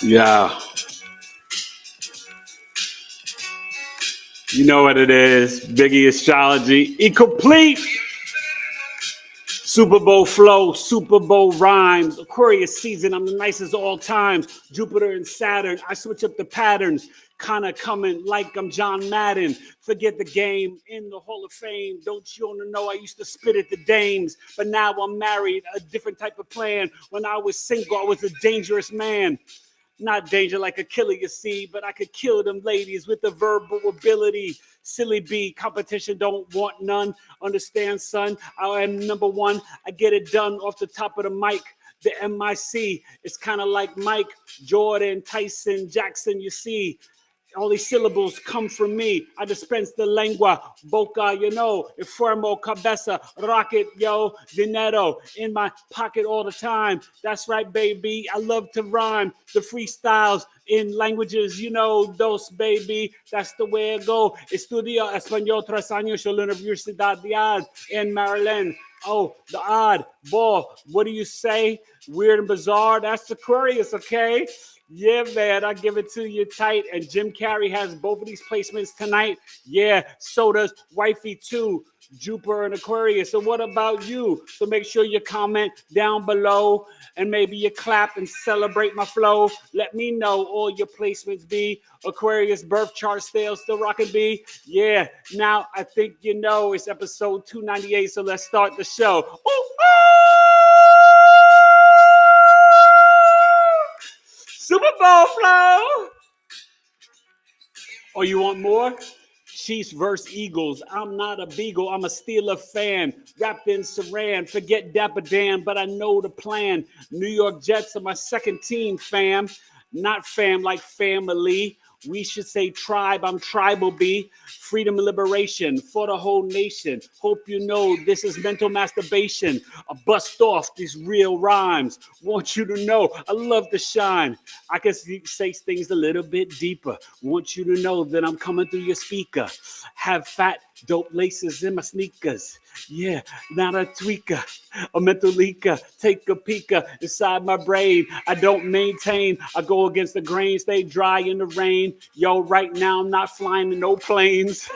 Yeah. You know what it is. BigEAstrology. Incomplete. Super Bowl flow, Super Bowl rhymes, Aquarius season, I'm the nicest of all times. Jupiter and Saturn, I switch up the patterns. Kinda coming like I'm John Madden. Forget the game in the Hall of Fame. Don't you wanna know I used to spit at the dames, but now I'm married, a different type of plan. When I was single, I was a dangerous man. Not danger like a killer, you see, but I could kill them ladies with the verbal ability. Silly B, competition don't want none. Understand, son, I am number one. I get it done off the top of the mic. The MIC, it's kind of like Mike, Jordan, Tyson, Jackson, you see. All these syllables come from me. I dispense the lengua, boca, enfermo, cabeza, rocket, dinero, in my pocket all the time. That's right, baby. I love to rhyme. The freestyles in languages, dos, baby. That's the way I go. Estudio Español 3 años en la Universidad in Maryland. Oh, the odd ball. What do you say? Weird and bizarre. That's Aquarius, okay? Yeah, man, I give it to you tight. And Jim Carrey has both of these placements tonight. Yeah, so does Wifey too. Jupiter and Aquarius. So what about you? So make sure you comment down below and maybe you clap and celebrate my flow. Let me know all your placements be. Aquarius birth chart still rocking B. Yeah, now I think you know it's episode 298. So let's start the show. Ooh, ooh! Super Bowl flow. Oh, you want more? Chiefs versus Eagles. I'm not a beagle. I'm a Steeler fan. Wrapped in saran. Forget Dapper Dan, but I know the plan. New York Jets are my second team, fam. Not fam like family. We should say tribe. I'm tribal B. Freedom and liberation for the whole nation. Hope you know this is mental masturbation. I bust off these real rhymes. Want you to know I love to shine. I can say things a little bit deeper. Want you to know that I'm coming through your speaker. Have fat, dope laces in my sneakers. Yeah, not a tweaker, a mental leaker. Take a peek inside my brain. I don't maintain. I go against the grain, stay dry in the rain. Yo, right now I'm not flying in no planes.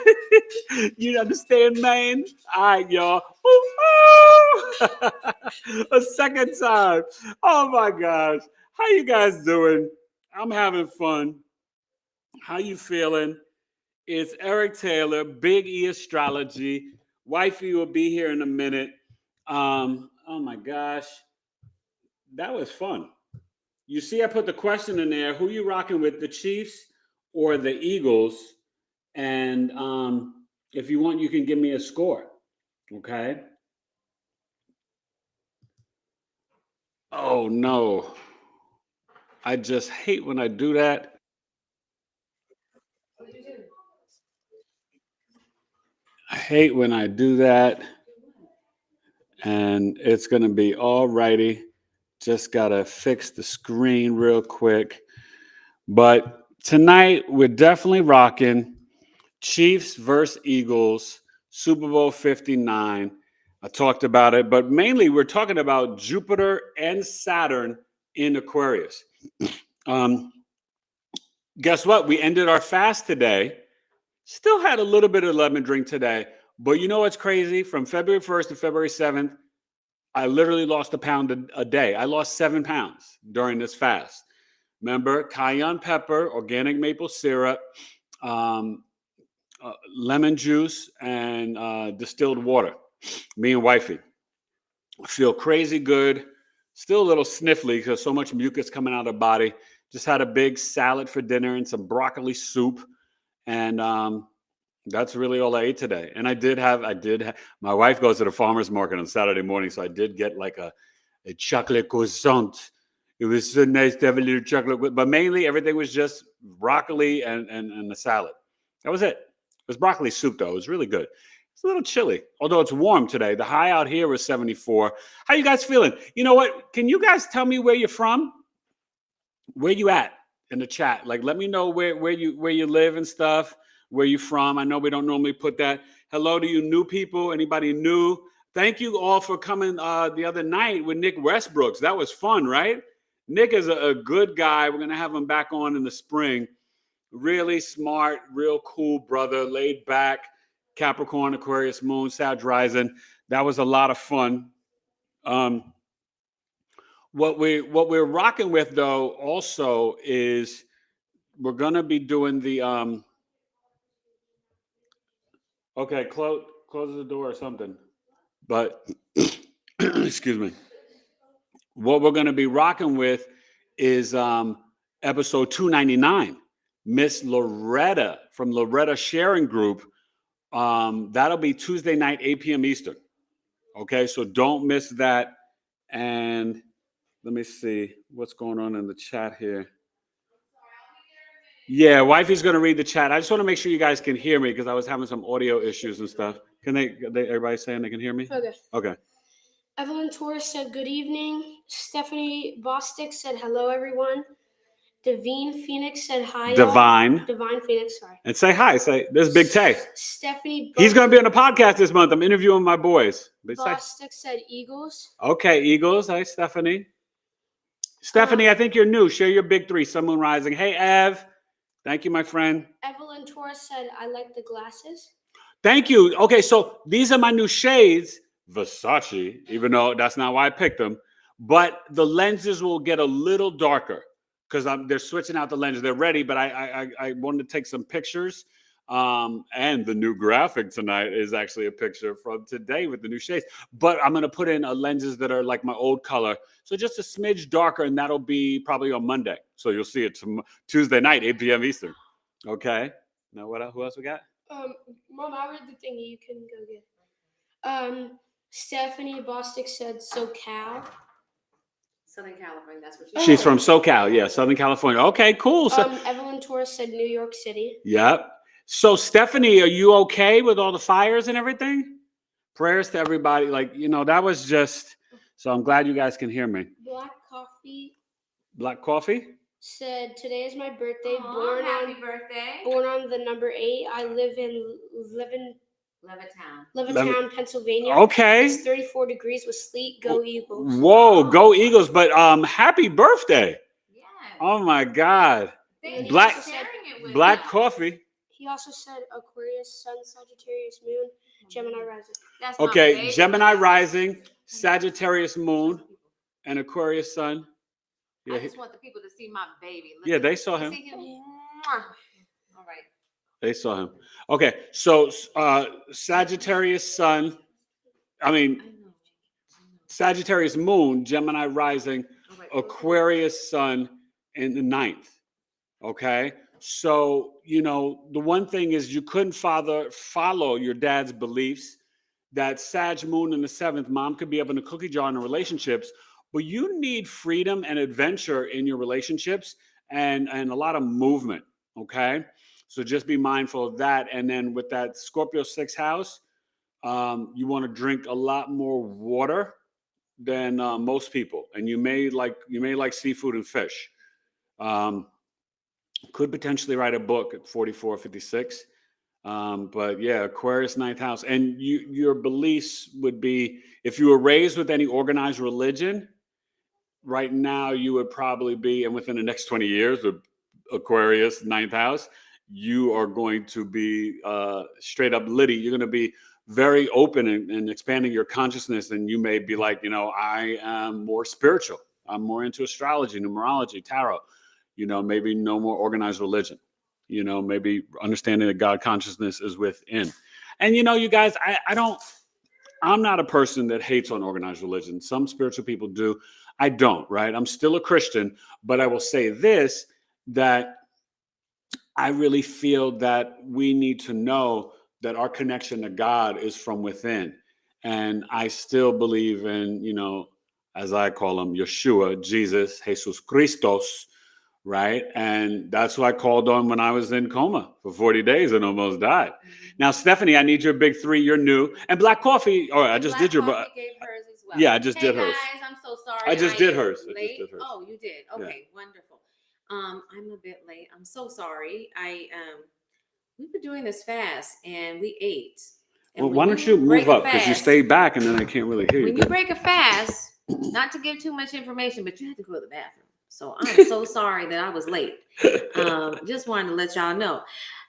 You understand, man? All right, y'all. A second time. Oh my gosh. How you guys doing? I'm having fun. How you feeling? It's Eric Taylor, BigEAstrology. Wifey will be here in a minute. Oh my gosh. That was fun. You see, I put the question in there. Who you rocking with, the Chiefs or the Eagles? And if you want, you can give me a score. Okay. Oh no. I just hate when I do that. What did you do? I hate when I do that. And it's going to be all righty. Just got to fix the screen real quick. But tonight, we're definitely rocking Chiefs versus Eagles, Super Bowl 59. I talked about it, but mainly we're talking about Jupiter and Saturn in Aquarius. Guess what? We ended our fast today. Still had a little bit of lemon drink today. But you know what's crazy? From February 1st to February 7th, I literally lost a pound a day. I lost 7 pounds during this fast. Remember, cayenne pepper, organic maple syrup, lemon juice, and distilled water. Me and wifey. I feel crazy good. Still a little sniffly because so much mucus coming out of the body. Just had a big salad for dinner and some broccoli soup. And that's really all I ate today. And I did have, my wife goes to the farmer's market on Saturday morning. So I did get like a chocolate croissant. It was so nice to have a little chocolate, but mainly everything was just broccoli and the salad. That was it. It was broccoli soup though. It was really good. It's a little chilly, although it's warm today. The high out here was 74. How you guys feeling? You know what? Can you guys tell me where you're from? Where you at in the chat? Like, let me know where you live and stuff. Where you from? I know we don't normally put that. Hello to you new people. Anybody new? Thank you all for coming the other night with Nick Westbrooks. That was fun, right? Nick is a good guy. We're going to have him back on in the spring. Really smart, real cool brother, laid back, Capricorn, Aquarius, Moon, Sag rising. That was a lot of fun. What we're rocking with though also is we're going to be doing the okay, close the door or something. But excuse me. What we're going to be rocking with is episode 299. Miss Loretta from Loretta Sharing Group. That'll be Tuesday night, 8 p.m. Eastern. Okay, so don't miss that. And let me see what's going on in the chat here. Yeah, wifey's going to read the chat. I just want to make sure you guys can hear me because I was having some audio issues and stuff. Can they everybody saying they can hear me? Okay. Okay. Evelyn Torres said, good evening. Stephanie Bostic said, hello, everyone. Divine Phoenix said, hi. Divine Phoenix, sorry. And say hi. Say, there's Big Tay. Stephanie. He's going to be on the podcast this month. I'm interviewing my boys. Bostic said, Eagles. Okay, Eagles. Hi, Stephanie. Stephanie, I think you're new. Share your big three. Sun, Moon, Rising. Hey, Ev. Thank you, my friend. Evelyn Torres said, I like the glasses. Thank you. Okay, so these are my new shades. Versace, even though that's not why I picked them. But the lenses will get a little darker because they're switching out the lenses. They're ready, but I wanted to take some pictures. And the new graphic tonight is actually a picture from today with the new shades. But I'm going to put in lenses that are like my old color. So just a smidge darker, and that'll be probably on Monday. So you'll see it Tuesday night, 8 p.m. Eastern. Okay. Now, who else we got? Mom, I read the thingy. You can go get. Stephanie Bostic said SoCal. Southern California, that's what she's from SoCal, yeah, Southern California. Okay, cool. So, Evelyn Torres said New York City. Yep. So, Stephanie, are you okay with all the fires and everything? Prayers to everybody. Like, that was just, so I'm glad you guys can hear me. Black Coffee? Said, today is my birthday. Happy birthday. Born on the number 8. I live in Levittown, Pennsylvania. Okay. It's 34 degrees with sleet. Go Eagles. Whoa, go Eagles. But happy birthday. Yes. Oh my God. Black Coffee. He also said Aquarius, Sun, Sagittarius, Moon, Gemini rising. That's okay, Gemini rising, Sagittarius moon, and Aquarius sun. Yeah, I just want the people to see my baby. Yeah, they saw him. All right. They saw him. Okay, so Sagittarius sun, Sagittarius moon, Gemini rising, Aquarius sun in the 9th. Okay, so the one thing is you couldn't follow your dad's beliefs. That Sag moon in the 7th, mom could be up in the cookie jar in the relationships, but you need freedom and adventure in your relationships and a lot of movement. Okay. So just be mindful of that. And then with that Scorpio 6th house, you want to drink a lot more water than most people. And you may like seafood and fish. Could potentially write a book at 44, 56. But yeah, Aquarius 9th house. And your beliefs would be, if you were raised with any organized religion, right now you would probably be, and within the next 20 years with Aquarius 9th house, you are going to be straight up litty. You're going to be very open and expanding your consciousness. And you may be like, I am more spiritual. I'm more into astrology, numerology, tarot, maybe no more organized religion, maybe understanding that God consciousness is within. And, you guys, I'm not a person that hates on organized religion. Some spiritual people do. I don't, right? I'm still a Christian, but I will say this, that I really feel that we need to know that our connection to God is from within. And I still believe in, as I call him, Yeshua, Jesus, Jesus Christos, right? And that's who I called on when I was in coma for 40 days and almost died. Now, Stephanie, I need your big three. You're new. And Black Coffee, I just did your... Gave hers as well. Yeah, I just did hers. Hey guys, I'm so sorry. I just did hers. Oh, you did? Okay, yeah. Wonderful. I'm a bit late. I'm so sorry. We've been doing this fast and we ate. And well, why don't you move up? Because you stay back and then I can't really hear you. When you break a fast, not to give too much information, but you have to go to the bathroom. So I'm so sorry that I was late. Just wanted to let y'all know.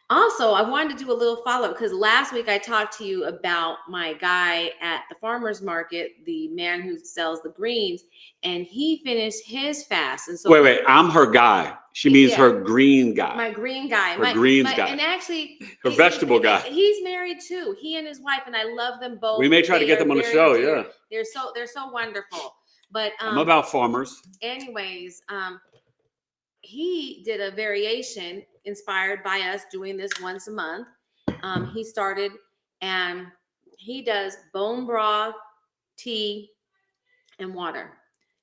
Also, I wanted to do a little follow-up because last week I talked to you about my guy at the farmer's market, the man who sells the greens, and he finished his fast. And so Wait, I'm her guy. She means her green guy. My green guy. Her greens guy. And actually, her vegetable guy. He's married too. He and his wife, and I love them both. We may try to get them on the show, dear. They're so wonderful. But I'm about farmers. Anyways, he did a variation inspired by us doing this once a month. He started and he does bone broth, tea, and water.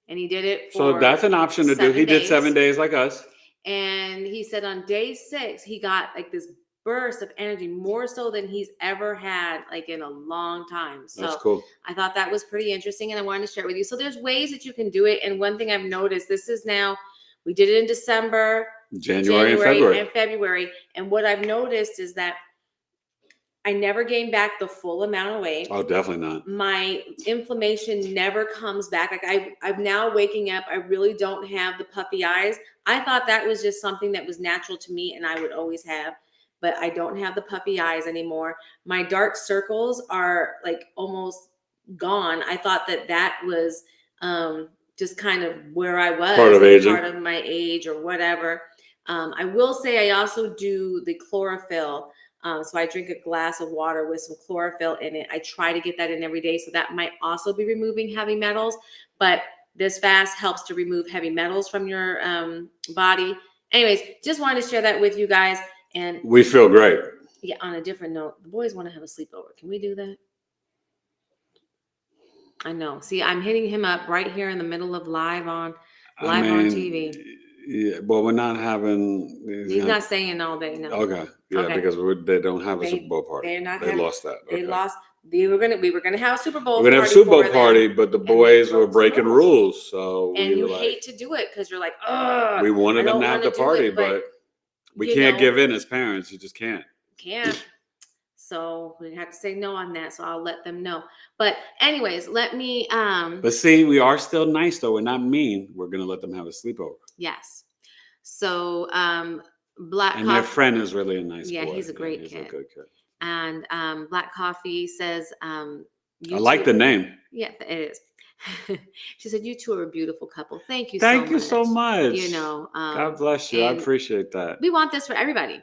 And he did it for so that's an option to do. He did 7 days like us. And he said on day 6, he got like this burst of energy, more so than he's ever had like in a long time. So that's cool. I thought that was pretty interesting and I wanted to share it with you. So there's ways that you can do it. And one thing I've noticed, this is now, we did it in December, January and February. And what I've noticed is that I never gain back the full amount of weight. Oh, definitely not. My inflammation never comes back. Like I'm now waking up. I really don't have the puffy eyes. I thought that was just something that was natural to me and I would always have, but I don't have the puffy eyes anymore. My dark circles are like almost gone. I thought that was just kind of where I was, part of my age or whatever. I will say I also do the chlorophyll. So I drink a glass of water with some chlorophyll in it. I try to get that in every day. So that might also be removing heavy metals, but this fast helps to remove heavy metals from your body. Anyways, just wanted to share that with you guys. And we feel great. Yeah. On a different note, the boys want to have a sleepover. Can we do that? I know. See, I'm hitting him up right here in the middle of live on TV. Yeah, well, we're not having. He's not staying all day. No. Okay. Yeah, okay. Because they don't have a Super Bowl party. They're not. They lost that. They lost. We were gonna have a Super Bowl. We're gonna have a Super Bowl party, but the boys were breaking rules. So and you hate to do it because you're like, oh. We wanted them to have the party, but we can't give in as parents. You just can't. Can't. So we have to say no on that. So I'll let them know. But anyways, let me. But see, we are still nice though. We're not mean. We're gonna let them have a sleepover. Yes. So Black and Coffee. their friend is really a nice boy. Yeah, he's a great kid. He's a good kid. And Black Coffee says, I like the name. Yeah, it is. She said, "You two are a beautiful couple. Thank you. Thank you so much. You know, God bless you. I appreciate that. We want this for everybody.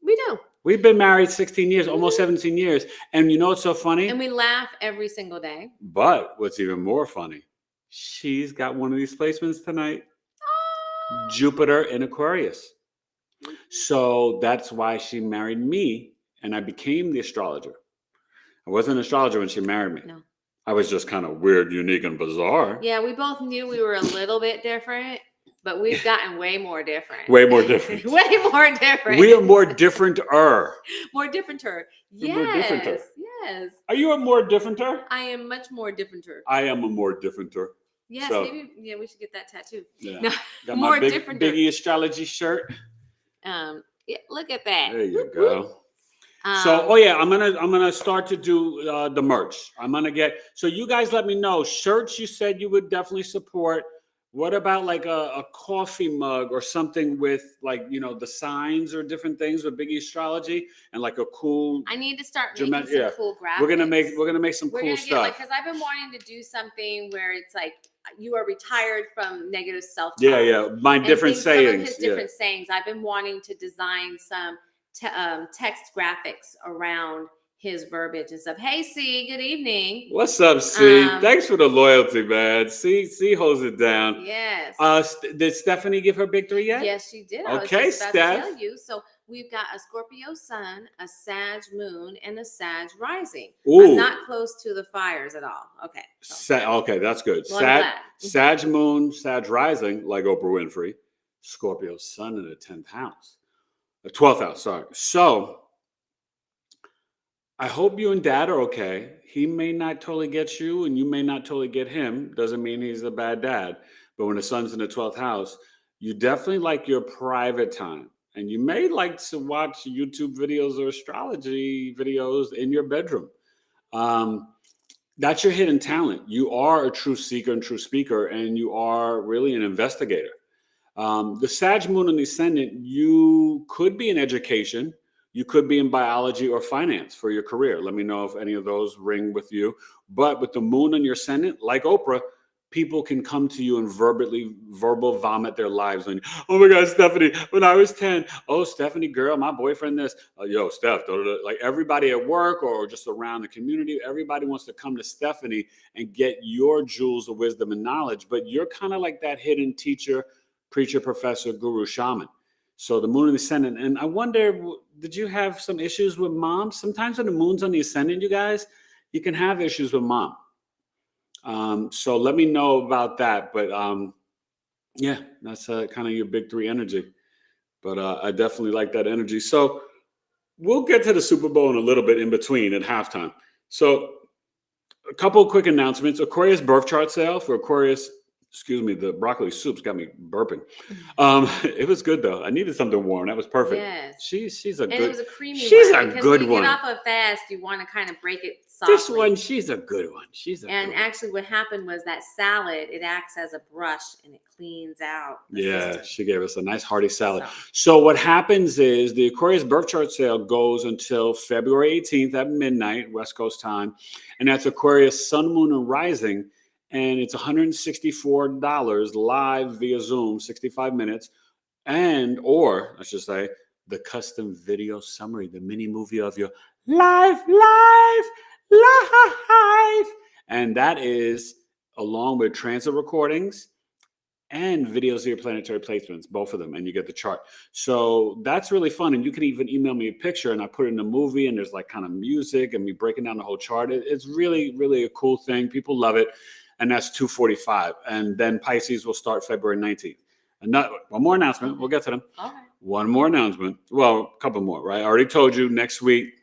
We do. We've been married 16 years, almost 17 years. And you know what's so funny? And we laugh every single day. But what's even more funny, she's got one of these placements tonight. Oh. Jupiter in Aquarius. So that's why she married me and I became the astrologer. I wasn't an astrologer when she married me. No. I was just kind of weird, unique, and bizarre. Yeah, we both knew we were a little bit different. But we've gotten way more different. Way more different. Way more different. We are more different-er. More differenter. Yes. More differenter. Yes. Are you a more differenter? I am much more differenter. I am a more differenter. Yes, so, maybe. Yeah, we should get that tattoo. Yeah. No, got more my differenter. BigEAstro shirt. Yeah, look at that. There you go. So, I'm gonna start to do the merch. I'm gonna get. So you guys, let me know. Shirts, you said you would definitely support. What about like a coffee mug or something with like, you know, the signs or different things with BigEAstrology and like a cool. I need to start making some cool graphics. We're gonna make some cool stuff. Because I've been wanting to do something where it's like you are retired from negative self-talk. Yeah. My different sayings. Some of his different sayings. I've been wanting to design some text graphics around his verbiage and stuff. Hey, C, good evening. What's up, C? Thanks for the loyalty, man. C holds it down. Yes. Did Stephanie give her big 3 yet? Yes, she did. Okay, I was just about Steph. to tell you. So we've got a Scorpio sun, a Sag moon, and a Sag rising. Ooh. I'm not close to the fires at all. Okay. So. Okay, that's good. Well, Sag moon, Sag rising, like Oprah Winfrey. Scorpio sun in the 10th house. The 12th house, sorry. So I hope you and Dad are okay. He may not totally get you and you may not totally get him. Doesn't mean he's a bad dad. But when the sun's in the 12th house, you definitely like your private time. And you may like to watch YouTube videos or astrology videos in your bedroom. That's your hidden talent. You are a true seeker and true speaker, and you are really an investigator. The Sag moon and the ascendant, you could be in education. You could be in biology or finance for your career. Let me know if any of those ring with you. But with the moon and your ascendant, like Oprah, people can come to you and verbal vomit their lives on you. Oh my God, Stephanie, when I was 10, oh, Stephanie, girl, my boyfriend this. Yo, Steph, like everybody at work or just around the community, everybody wants to come to Stephanie and get your jewels of wisdom and knowledge. But you're kind of like that hidden teacher, preacher, professor, guru, shaman. So the moon and the ascendant. And I wonder, did you have some issues with mom? Sometimes when the moon's on the ascendant, you guys, you can have issues with mom. So let me know about that. But yeah, that's kind of your big three energy. But I definitely like that energy. So we'll get to the Super Bowl in a little bit in between at halftime. So a couple of quick announcements. Aquarius birth chart sale for Aquarius. Excuse me, the broccoli soup's got me burping. It was good though. I needed something warm. That was perfect. Yes. She's a good. And it was a creamy she's one. a good when you one. get off of fast, you want to kind of break it softly. This one, she's a good one. And actually what happened was that salad, it acts as a brush and it cleans out the system. She gave us a nice hearty salad. So what happens is the Aquarius birth chart sale goes until February 18th at midnight, West Coast time. And that's Aquarius sun, moon, and rising. And it's $164 live via Zoom, 65 minutes. Or I should say, the custom video summary, the mini movie of your life. And that is along with transit recordings and videos of your planetary placements, both of them, and you get the chart. So that's really fun. And you can even email me a picture and I put it in the movie and there's like kind of music and me breaking down the whole chart. It's really, really a cool thing. People love it. And that's $245. And then Pisces will start February 19th. One more announcement. We'll get to them. Okay. One more announcement. Well, a couple more, right? I already told you next week,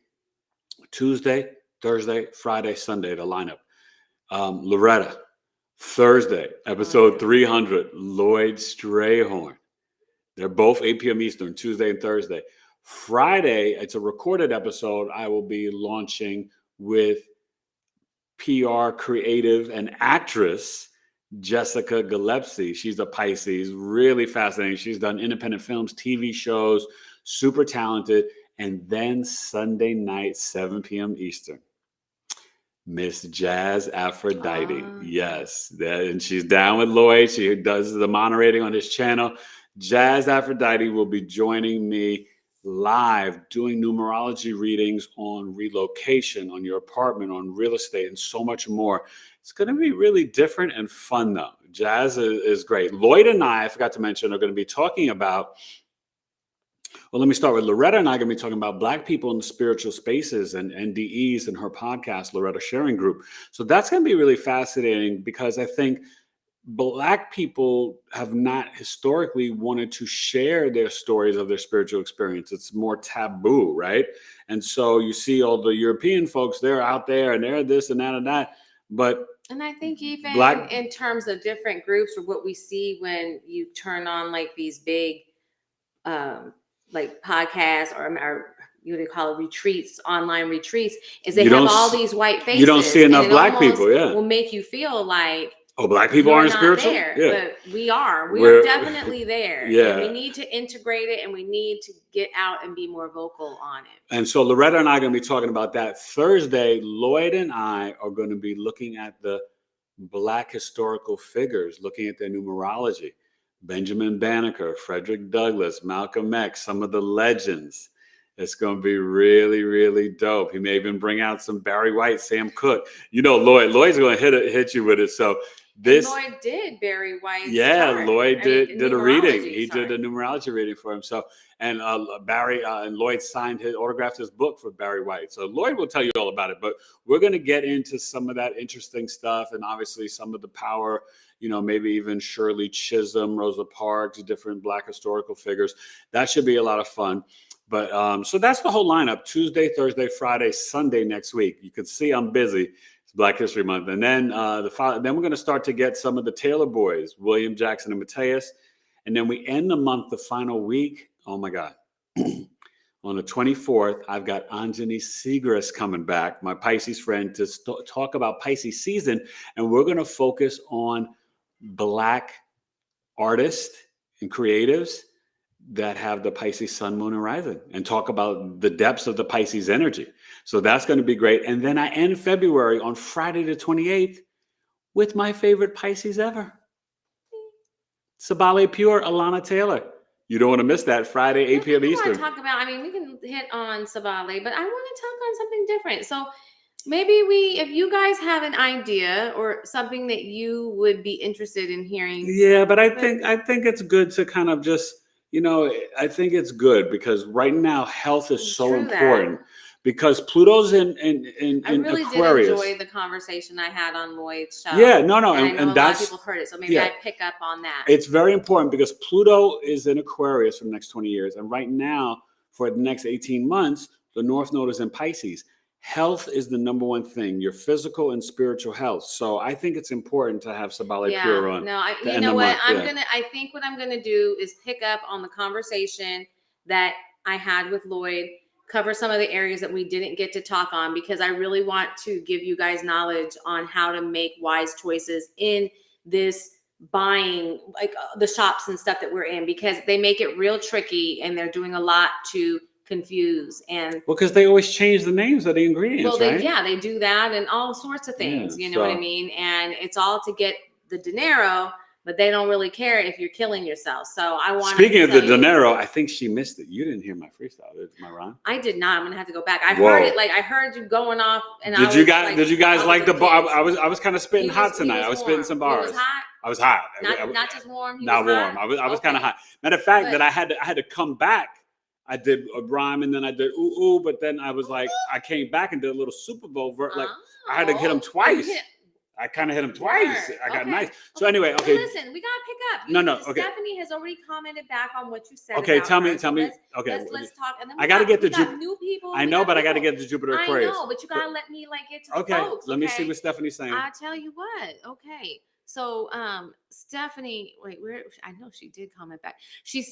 Tuesday, Thursday, Friday, Sunday, the lineup. Loretta, Thursday, episode 300, Lloyd Strayhorn. They're both 8 p.m. Eastern, Tuesday and Thursday. Friday, it's a recorded episode I will be launching with PR creative and actress Jessica Gillespie. She's a Pisces, really fascinating. She's done independent films, TV shows, super talented. And then Sunday night, 7 p.m. Eastern, Miss Jazz Aphrodite. Yes. And she's down with Lloyd. She does the moderating on his channel. Jazz Aphrodite will be joining me live doing numerology readings on relocation, on your apartment, on real estate, and so much more. It's going to be really different and fun, though. Jazz is great. Lloyd and I forgot to mention, are going to be talking about, well, let me start with Loretta and I are going to be talking about Black people in the spiritual spaces and NDEs in her podcast, Loretta Sharing Group. So that's going to be really fascinating because I think Black people have not historically wanted to share their stories of their spiritual experience. It's more taboo, right? And so you see all the European folks, they're out there and they're this and that and that. And I think even Black, in terms of different groups or what we see when you turn on like these big like podcasts or you would call it retreats, online retreats, is they have all these white faces. You don't see enough Black people, yeah. Will make you feel like, oh, Black people aren't spiritual? There, yeah. But we are. We're definitely there. Yeah. And we need to integrate it and we need to get out and be more vocal on it. And so Loretta and I are going to be talking about that. Thursday, Lloyd and I are going to be looking at the Black historical figures, looking at their numerology. Benjamin Banneker, Frederick Douglass, Malcolm X, some of the legends. It's going to be really, really dope. He may even bring out some Barry White, Sam Cooke. You know, Lloyd's going to hit you with it. So Lloyd did Barry White. Yeah, Lloyd did a reading. He did a numerology reading for him. So, and Barry and Lloyd autographed his book for Barry White. So Lloyd will tell you all about it. But we're going to get into some of that interesting stuff, and obviously some of the power. You know, maybe even Shirley Chisholm, Rosa Parks, different Black historical figures. That should be a lot of fun. But so that's the whole lineup: Tuesday, Thursday, Friday, Sunday next week. You can see I'm busy. It's Black History Month, and then then we're going to start to get some of the Taylor boys, William Jackson and Mateus, and then we end the month, the final week. Oh my God! On the 24th, I've got Anjani Segrist coming back, my Pisces friend, to talk about Pisces season, and we're going to focus on Black artists and creatives that have the Pisces sun, moon, and rising, and talk about the depths of the Pisces energy. So that's going to be great. And then I end February on Friday the 28th with my favorite Pisces ever, Sabale Pure, Alana Taylor. You don't want to miss that Friday, 8 p.m. I Eastern. want to talk about, I mean, we can hit on Sabale, but I want to talk on something different. So maybe if you guys have an idea or something that you would be interested in hearing. Yeah, but I think it's good to kind of just, I think it's good because right now health is so important because Pluto's in I really Aquarius. did enjoy the conversation I had on Lloyd's show. Yeah, no, and I know and a lot of people heard it, so maybe I pick up on that. It's very important because Pluto is in Aquarius for the next 20 years, and right now for the next 18 months, the North Node is in Pisces. Health is the number one thing, your physical and spiritual health. So I think it's important to have Sabale Pure on. No, you know what? I think what I'm gonna do is pick up on the conversation that I had with Lloyd, cover some of the areas that we didn't get to talk on, because I really want to give you guys knowledge on how to make wise choices in this buying, like the shops and stuff that we're in, because they make it real tricky and they're doing a lot to confuse. And because they always change the names of the ingredients, right? They do that and all sorts of things, you know what I mean? And it's all to get the dinero, but they don't really care if you're killing yourself. So I want. Speaking of the dinero, I think she missed it. You didn't hear my freestyle, am I wrong? I did not. I'm gonna have to go back. I heard it. Like I heard you going off. And did you guys like the bar? I was kind of spitting hot tonight. I was spitting some bars. It was hot. I was hot. Not just warm. Not warm. I was kind of hot. Matter of fact, that I had to come back. I did a rhyme and then I did ooh, but then I was like, I came back and did a little Super Bowl I had to hit him twice. I kind of hit him twice. I got nice. So anyway, okay. Well, listen, we gotta pick up. No, okay. Stephanie has already commented back on what you said. Okay, tell me. Okay, let's talk. And then I gotta get the new people. I know, but I gotta get the Jupiter Aquarius. I know, but you gotta let me get to the folks. Let me see what Stephanie's saying. I'll tell you what. Okay. So Stephanie, where I know she did comment back. She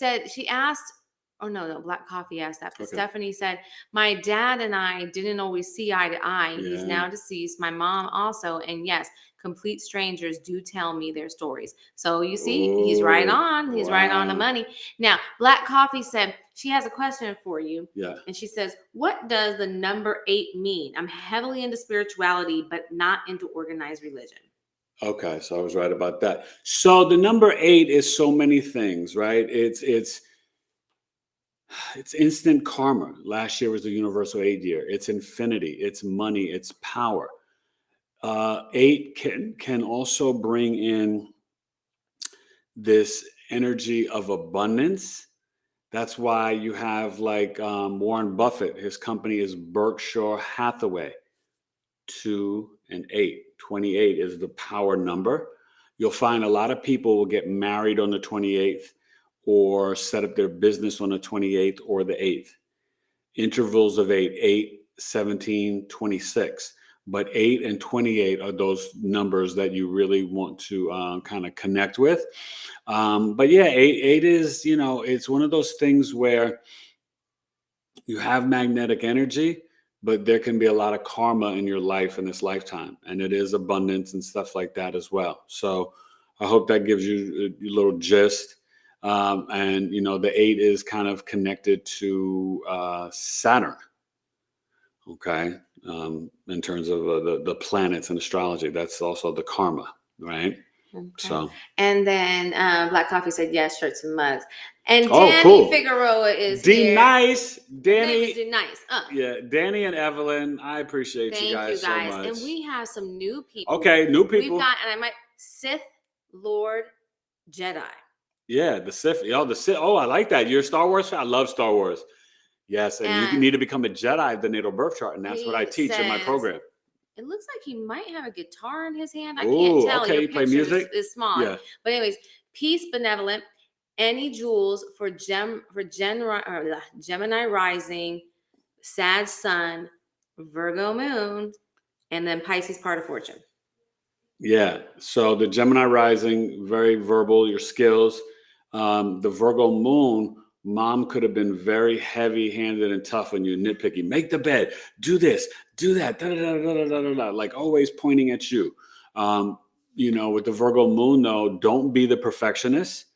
asked. Oh, no, Black Coffee asked that. But Stephanie said, my dad and I didn't always see eye to eye. Yeah. He's now deceased. My mom also. And yes, complete strangers do tell me their stories. So you see, he's right on. He's right on the money. Now, Black Coffee said she has a question for you. Yeah. And she says, what does the number 8 mean? I'm heavily into spirituality, but not into organized religion. Okay, so I was right about that. So the number 8 is so many things, right? It's instant karma. Last year was the universal 8 year. It's infinity. It's money. It's power. 8 can also bring in this energy of abundance. That's why you have Warren Buffett. His company is Berkshire Hathaway. 2 and 8. 28 is the power number. You'll find a lot of people will get married on the 28th. Or set up their business on the 28th or the 8th. Intervals of 8, 17, 26. But 8 and 28 are those numbers that you really want to kind of connect with. But yeah, 8 is, it's one of those things where you have magnetic energy, but there can be a lot of karma in your life in this lifetime. And it is abundance and stuff like that as well. So I hope that gives you a little gist. And the 8 is kind of connected to Saturn. Okay. In terms of the planets and astrology, that's also the karma, right? Okay. So. And then Black Coffee said yes, shirts and mugs. And Danny Figueroa is here. Nice. Danny. Nice. Yeah, Danny and Evelyn. I appreciate you guys so much. And we have some new people. Okay, new people. We've got, Sith Lord Jedi. Yeah, the Sith. The Sith. Oh, I like that. You're a Star Wars fan? I love Star Wars. Yes, and you need to become a Jedi of the natal birth chart, and that's what I teach in my program. It looks like he might have a guitar in his hand. I can't tell. Okay, you play music? Is small. Yeah. But anyways, Peace Benevolent, any jewels for Gemini rising, Sad Sun, Virgo moon, and then Pisces part of fortune. Yeah. So the Gemini rising, very verbal, your skills. The Virgo moon, mom could have been very heavy-handed and tough on you, nitpicky. Make the bed, do this, do that, like always pointing at you. With the Virgo moon, though, don't be the perfectionist.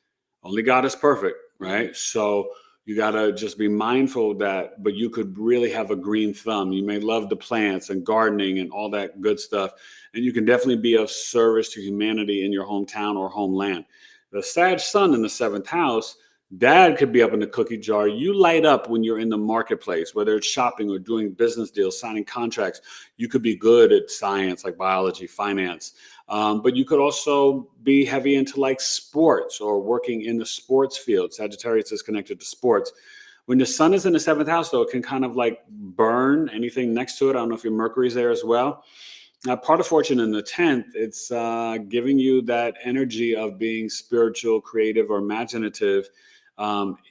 Only God is perfect, right? So you got to just be mindful of that, but you could really have a green thumb. You may love the plants and gardening and all that good stuff. And you can definitely be of service to humanity in your hometown or homeland. The Sag Sun in the 7th house, dad could be up in the cookie jar. You light up when you're in the marketplace, whether it's shopping or doing business deals, signing contracts. You could be good at science like biology, finance. But you could also be heavy into like sports or working in the sports field. Sagittarius is connected to sports. When the sun is in the 7th house, though, it can kind of like burn anything next to it. I don't know if your Mercury's there as well. Now, part of fortune in the 10th, it's giving you that energy of being spiritual, creative, or imaginative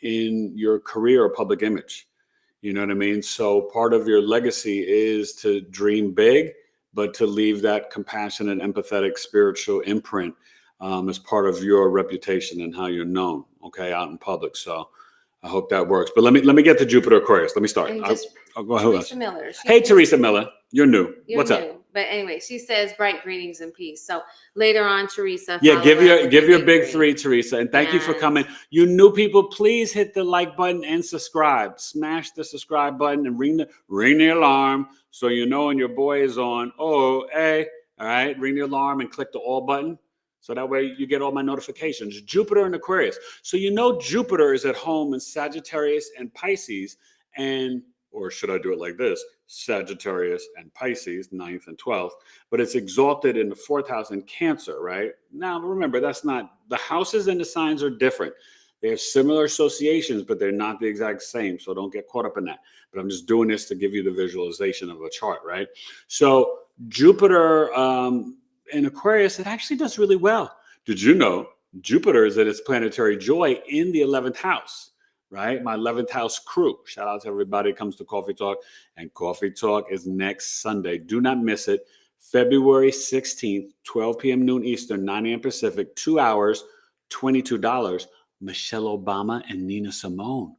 in your career or public image. You know what I mean? So part of your legacy is to dream big, but to leave that compassionate, empathetic, spiritual imprint as part of your reputation and how you're known, okay, out in public. So I hope that works. But let me get to Jupiter Aquarius. Let me start. And just I'll go ahead. Teresa Miller. Hey, Teresa Miller, you're new. You're What's new. up? But anyway, she says bright greetings and peace. So later on, Teresa. Yeah, give your big three. three, Teresa. And thank you for coming. You new people, please hit the like button and subscribe. Smash the subscribe button and ring the alarm so you know when your boy is on. Oh, hey. All right. Ring the alarm and click the all button. So that way you get all my notifications. Jupiter and Aquarius. So you know Jupiter is at home in Sagittarius and Pisces. Or should I do it like this? Sagittarius and Pisces, 9th and 12th. But it's exalted in the 4th house in Cancer, right? Now, remember, that's not, the houses and the signs are different. They have similar associations, but they're not the exact same. So don't get caught up in that. But I'm just doing this to give you the visualization of a chart, right? So Jupiter in Aquarius, it actually does really well. Did you know Jupiter is at its planetary joy in the 11th house? Right? My 11th house crew. Shout out to everybody who comes to Coffee Talk. And Coffee Talk is next Sunday. Do not miss it. February 16th, 12 p.m. noon Eastern, 9 a.m. Pacific, 2 hours, $22. Michelle Obama and Nina Simone.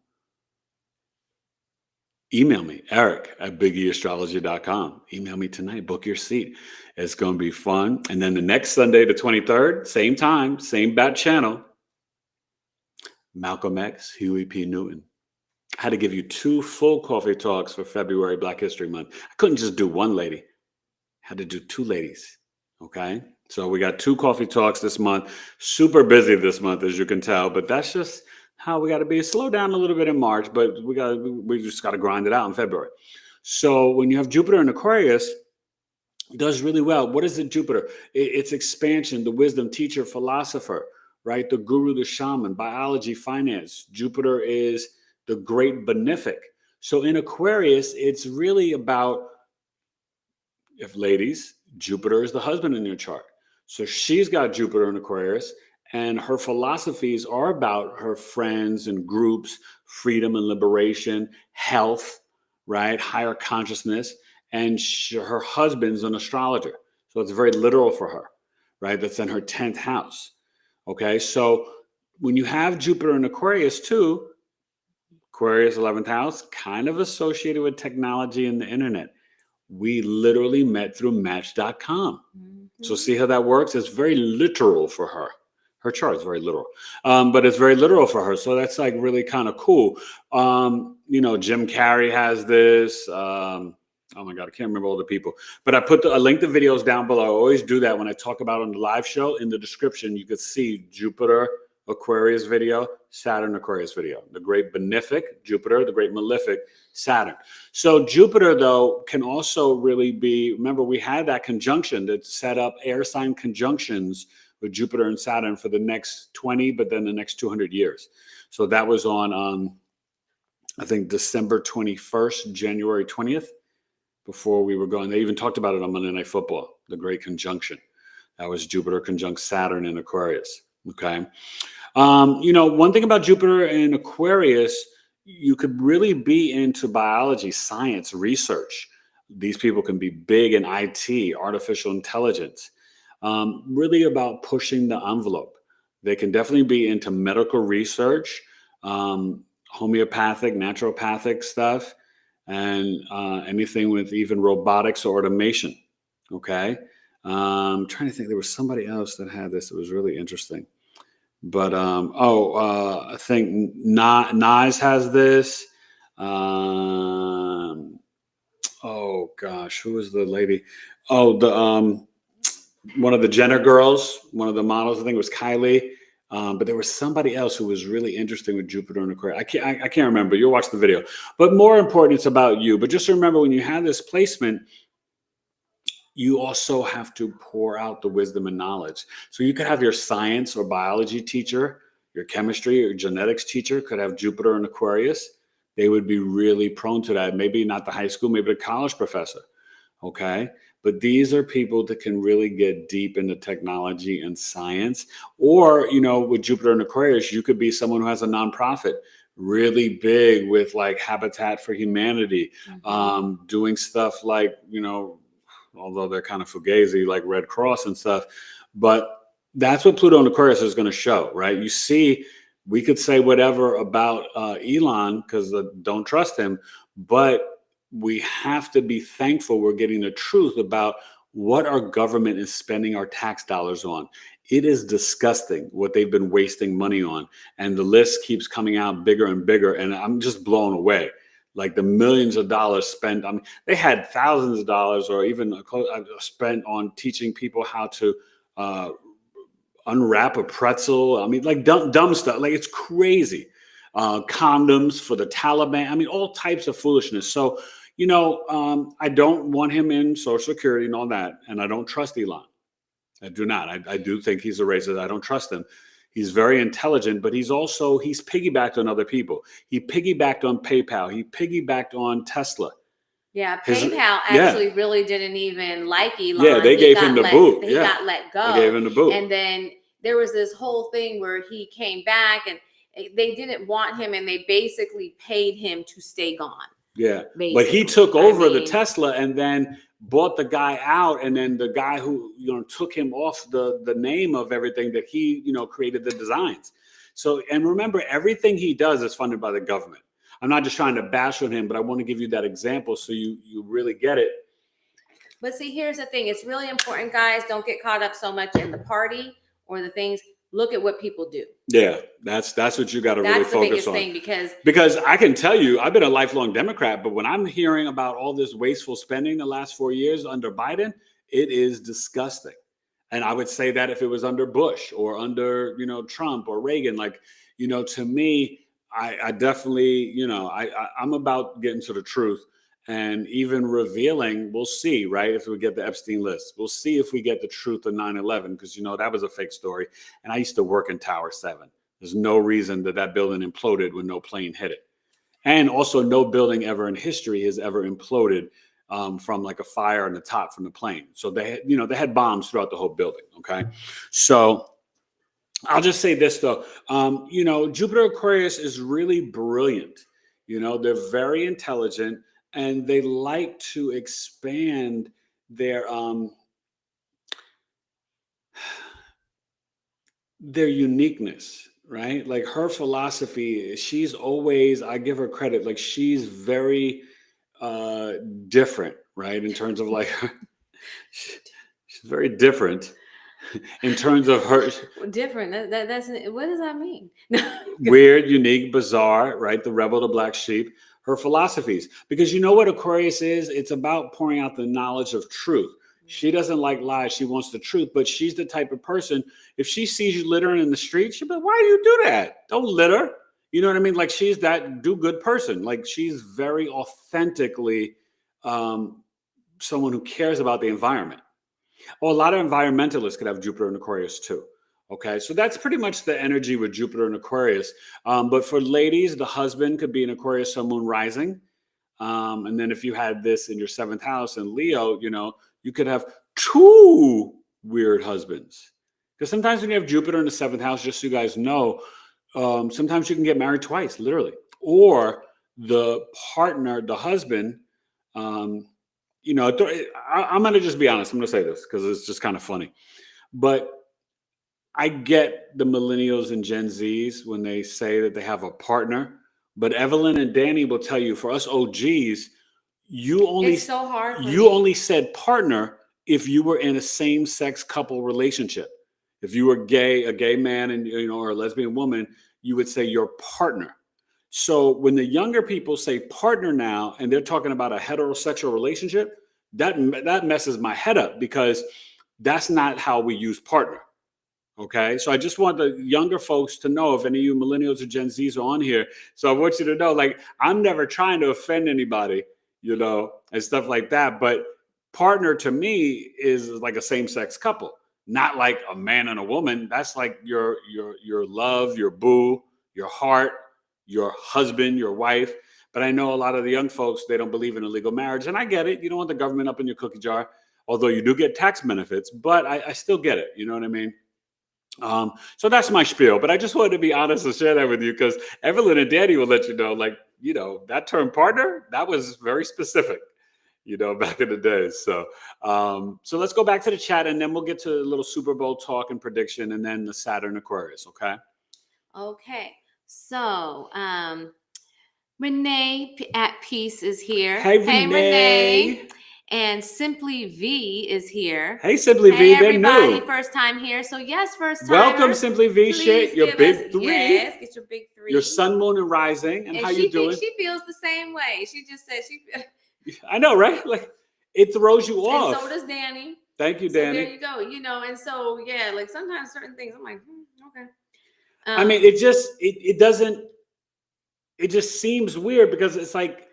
Email me, eric@BigEAstrology.com. Email me tonight. Book your seat. It's going to be fun. And then the next Sunday, the 23rd, same time, same bat channel, Malcolm X, Huey P. Newton. I had to give you 2 full coffee talks for February Black History Month. I couldn't just do one lady. I had to do 2 ladies. Okay. So we got 2 coffee talks this month. Super busy this month, as you can tell, but that's just how we got to be. Slow down a little bit in March, but we just got to grind it out in February. So when you have Jupiter in Aquarius, it does really well. What is it, Jupiter? It's expansion, the wisdom teacher, philosopher, right? The guru, the shaman, biology, finance. Jupiter is the great benefic. So in Aquarius, it's really about, if ladies, Jupiter is the husband in your chart. So she's got Jupiter in Aquarius, and her philosophies are about her friends and groups, freedom and liberation, health, right? Higher consciousness. And her husband's an astrologer. So it's very literal for her, right? That's in her 10th house. Okay, so when you have Jupiter in Aquarius too, Aquarius 11th house, kind of associated with technology and the internet. We literally met through Match.com. Mm-hmm. So see how that works? It's very literal for her. Her chart is very literal, but it's very literal for her. So that's like really kind of cool. Jim Carrey has this. Oh my God, I can't remember all the people, but I linked the videos down below. I always do that when I talk about on the live show. In the description, you could see Jupiter Aquarius video, Saturn Aquarius video, the great benefic Jupiter, the great malefic Saturn. So Jupiter, though, can also really be, remember, we had that conjunction that set up air sign conjunctions with Jupiter and Saturn for the next 20, but then the next 200 years. So that was on, I think, December 21st, January 20th. Before we were going, they even talked about it on Monday Night Football, the great conjunction. That was Jupiter conjunct Saturn in Aquarius. Okay. One thing about Jupiter in Aquarius, you could really be into biology, science, research. These people can be big in IT, artificial intelligence, really about pushing the envelope. They can definitely be into medical research, homeopathic, naturopathic stuff, and anything with even robotics or automation. Okay. I'm trying to think, there was somebody else that had this. It was really interesting. But I think Nas has this. Oh gosh, who was the lady? Oh, the one of the Jenner girls, one of the models. I think it was Kylie. But there was somebody else who was really interesting with Jupiter and Aquarius. I can't remember. You'll watch the video. But more important, it's about you. But just remember, when you have this placement, you also have to pour out the wisdom and knowledge. So you could have your science or biology teacher, your chemistry or genetics teacher could have Jupiter and Aquarius. They would be really prone to that. Maybe not the high school, maybe the college professor. Okay. But these are people that can really get deep into technology and science. Or, with Jupiter and Aquarius, you could be someone who has a nonprofit, really big with like Habitat for Humanity, doing stuff like, although they're kind of fugazi, like Red Cross and stuff. But that's what Pluto and Aquarius is going to show, right? You see, we could say whatever about Elon because don't trust him, but we have to be thankful we're getting the truth about what our government is spending our tax dollars on. It is disgusting what they've been wasting money on. And the list keeps coming out bigger and bigger. And I'm just blown away. Like the millions of dollars spent. I mean, they had thousands of dollars or even spent on teaching people how to unwrap a pretzel. I mean, like dumb stuff. Like it's crazy. Condoms for the Taliban. I mean, all types of foolishness. So, I don't want him in Social Security and all that. And I don't trust Elon. I do not. I do think he's a racist. I don't trust him. He's very intelligent, but he's piggybacked on other people. He piggybacked on PayPal. He piggybacked on Tesla. Yeah, PayPal actually really didn't even like Elon. Yeah, they gave him the boot. He got let go. They gave him the boot. And then there was this whole thing where he came back and they didn't want him and they basically paid him to stay gone. Yeah, but he took over the Tesla and then bought the guy out, and then the guy who took him off the name of everything that he created the designs. So, and remember, everything he does is funded by the government. I'm not just trying to bash on him, but I want to give you that example so you really get it. But see, here's the thing: it's really important, guys. Don't get caught up so much in the party or the things. Look at what people do. Yeah, that's what you got to really focus on. That's the biggest thing because I can tell you, I've been a lifelong Democrat, but when I'm hearing about all this wasteful spending the last 4 years under Biden, it is disgusting. And I would say that if it was under Bush or under Trump or Reagan, to me, I definitely I'm about getting to the truth. And even revealing, we'll see, right? If we get the Epstein list, we'll see if we get the truth of 9/11, because, that was a fake story. And I used to work in Tower 7. There's no reason that building imploded when no plane hit it. And also no building ever in history has ever imploded from like a fire on the top from the plane. So they had bombs throughout the whole building. Okay. So I'll just say this though, Jupiter Aquarius is really brilliant. They're very intelligent. And they like to expand their uniqueness, right? Like her philosophy, she's always, I give her credit, like she's very different, right? In terms of like, she's very different in terms of her. Different. That's what does that mean? Weird, unique, bizarre, right? The rebel, the black sheep. Her philosophies, because you know what Aquarius is? It's about pouring out the knowledge of truth. She doesn't like lies. She wants the truth, but she's the type of person, if she sees you littering in the street, she'll be like, why do you do that? Don't litter. You know what I mean? Like she's that do-good person. Like she's very authentically someone who cares about the environment. Well, a lot of environmentalists could have Jupiter and Aquarius too. Okay, so that's pretty much the energy with Jupiter and Aquarius. But for ladies, the husband could be an Aquarius, Sun, Moon, rising. And then if you had this in your 7th house and Leo, you could have 2 weird husbands. Because sometimes when you have Jupiter in the 7th house, just so you guys know, sometimes you can get married twice, literally. Or the partner, the husband, I'm going to just be honest. I'm going to say this because it's just kind of funny. But I get the millennials and Gen Zs when they say that they have a partner, but Evelyn and Danny will tell you, for us OGs, it's so hard. You only said partner if you were in a same-sex couple relationship. If you were a gay man, and or a lesbian woman, you would say your partner. So when the younger people say partner now, and they're talking about a heterosexual relationship, that messes my head up, because that's not how we use partner. Okay, so I just want the younger folks to know, if any of you millennials or Gen Zs are on here. So I want you to know, like, I'm never trying to offend anybody, and stuff like that. But partner to me is like a same-sex couple, not like a man and a woman. That's like your love, your boo, your heart, your husband, your wife. But I know a lot of the young folks, they don't believe in a legal marriage, and I get it. You don't want the government up in your cookie jar, although you do get tax benefits. But I still get it. You know what I mean? So that's my spiel, but I just wanted to be honest and share that with you, because Evelyn and Danny will let you know, like, that term partner, that was very specific, back in the days. So, so let's go back to the chat, and then we'll get to a little Super Bowl talk and prediction, and then the Saturn Aquarius. Okay. Okay. So, Renee at Peace is here. Hey, Renee. And Simply V is here. Hey, Simply V, they're everybody, new. first time here. So yes, first time. Welcome, Simply V. Shit, your big three. Yes, get your big three. Your sun, moon, and rising. And how you doing? She feels the same way. She just said I know, right? Like, it throws you off. And so does Danny. Thank you, Danny. So there you go. And so, yeah, like sometimes certain things, I'm like, okay. I mean, it just seems weird, because it's like,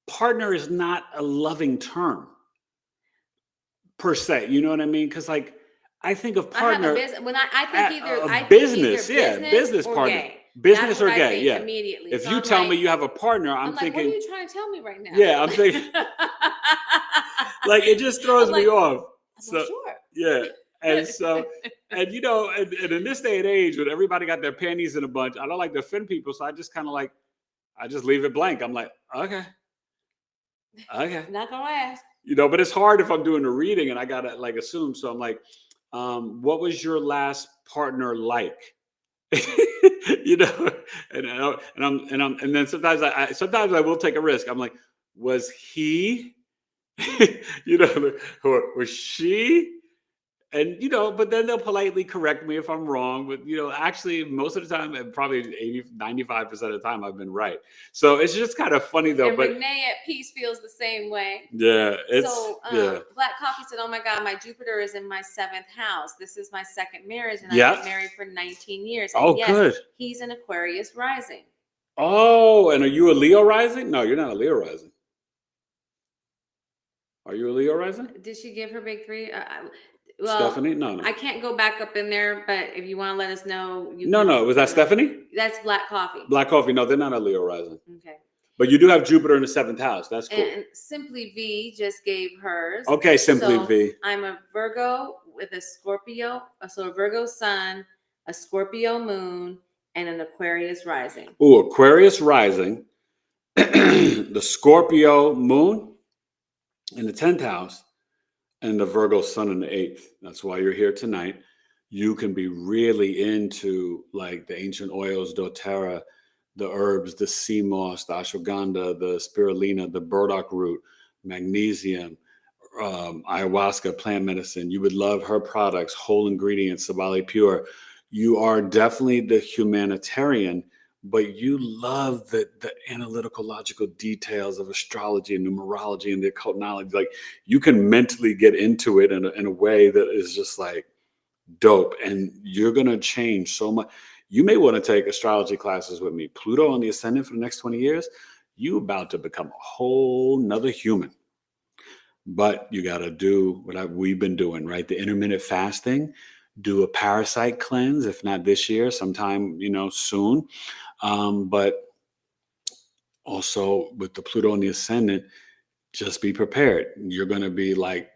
partner is not a loving term per se. You know what I mean? Because, like, I think of partner when I think either business partner, gay. Business or gay. Yeah. Immediately. If you tell me you have a partner, I'm thinking, what are you trying to tell me right now? Yeah, I'm thinking, like, it just throws me off. So sure. Yeah. And so, and in this day and age, when everybody got their panties in a bunch, I don't like to offend people. So I just kind of like, I just leave it blank. I'm like, okay. Not gonna ask. But it's hard if I'm doing a reading and I gotta like assume. So I'm like, what was your last partner like? And then sometimes I will take a risk. I'm like, was he, or was she? And, but then they'll politely correct me if I'm wrong. But, actually, most of the time, and probably 95% of the time, I've been right. So it's just kind of funny, though. And but Renee at Peace feels the same way. Yeah. Black Coffee said, oh, my God, my Jupiter is in my 7th house. This is my second marriage, and I've been married for 19 years. And good. He's an Aquarius rising. Oh, and are you a Leo rising? No, you're not a Leo rising. Are you a Leo rising? Did she give her big three? Stephanie? No. I can't go back up in there, but if you want to let us know. No. Was that Stephanie? That's Black Coffee. Black Coffee. No, they're not a Leo rising. Okay. But you do have Jupiter in the 7th house. That's cool. And Simply V just gave hers. Okay, Simply V. I'm a Virgo with a Scorpio. So a Virgo sun, a Scorpio moon, and an Aquarius rising. Oh, Aquarius rising. The Scorpio moon in the 10th house. And the Virgo sun in the 8th. That's why you're here tonight. You can be really into like the ancient oils, doTERRA, the herbs, the sea moss, the ashwagandha, the spirulina, the burdock root, magnesium, ayahuasca, plant medicine. You would love her products, whole ingredients, Sabali Pure. You are definitely the humanitarian, but you love the analytical, logical details of astrology and numerology and the occult knowledge. Like, you can mentally get into it in a way that is just like dope. And you're going to change so much. You may want to take astrology classes with me. Pluto on the ascendant for the next 20 years. You about to become a whole nother human. But you got to do what we've been doing, right? The intermittent fasting, do a parasite cleanse, if not this year, sometime, soon. But also with the Pluto and the ascendant, just be prepared. You're going to be like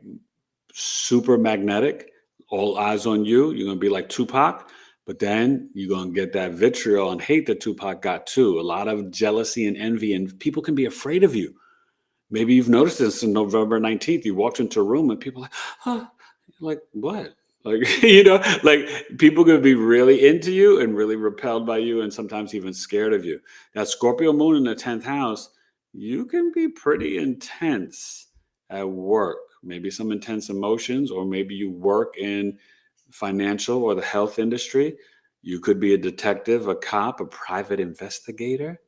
super magnetic, all eyes on you. You're going to be like Tupac, but then you're going to get that vitriol and hate that Tupac got too. A lot of jealousy and envy, and people can be afraid of you. Maybe you've noticed this on November 19th. You walked into a room and people are like, oh, like what? Like, like people could be really into you and really repelled by you and sometimes even scared of you. That Scorpio moon in the 10th house, you can be pretty intense at work. Maybe some intense emotions, or maybe you work in financial or the health industry. You could be a detective, a cop, a private investigator.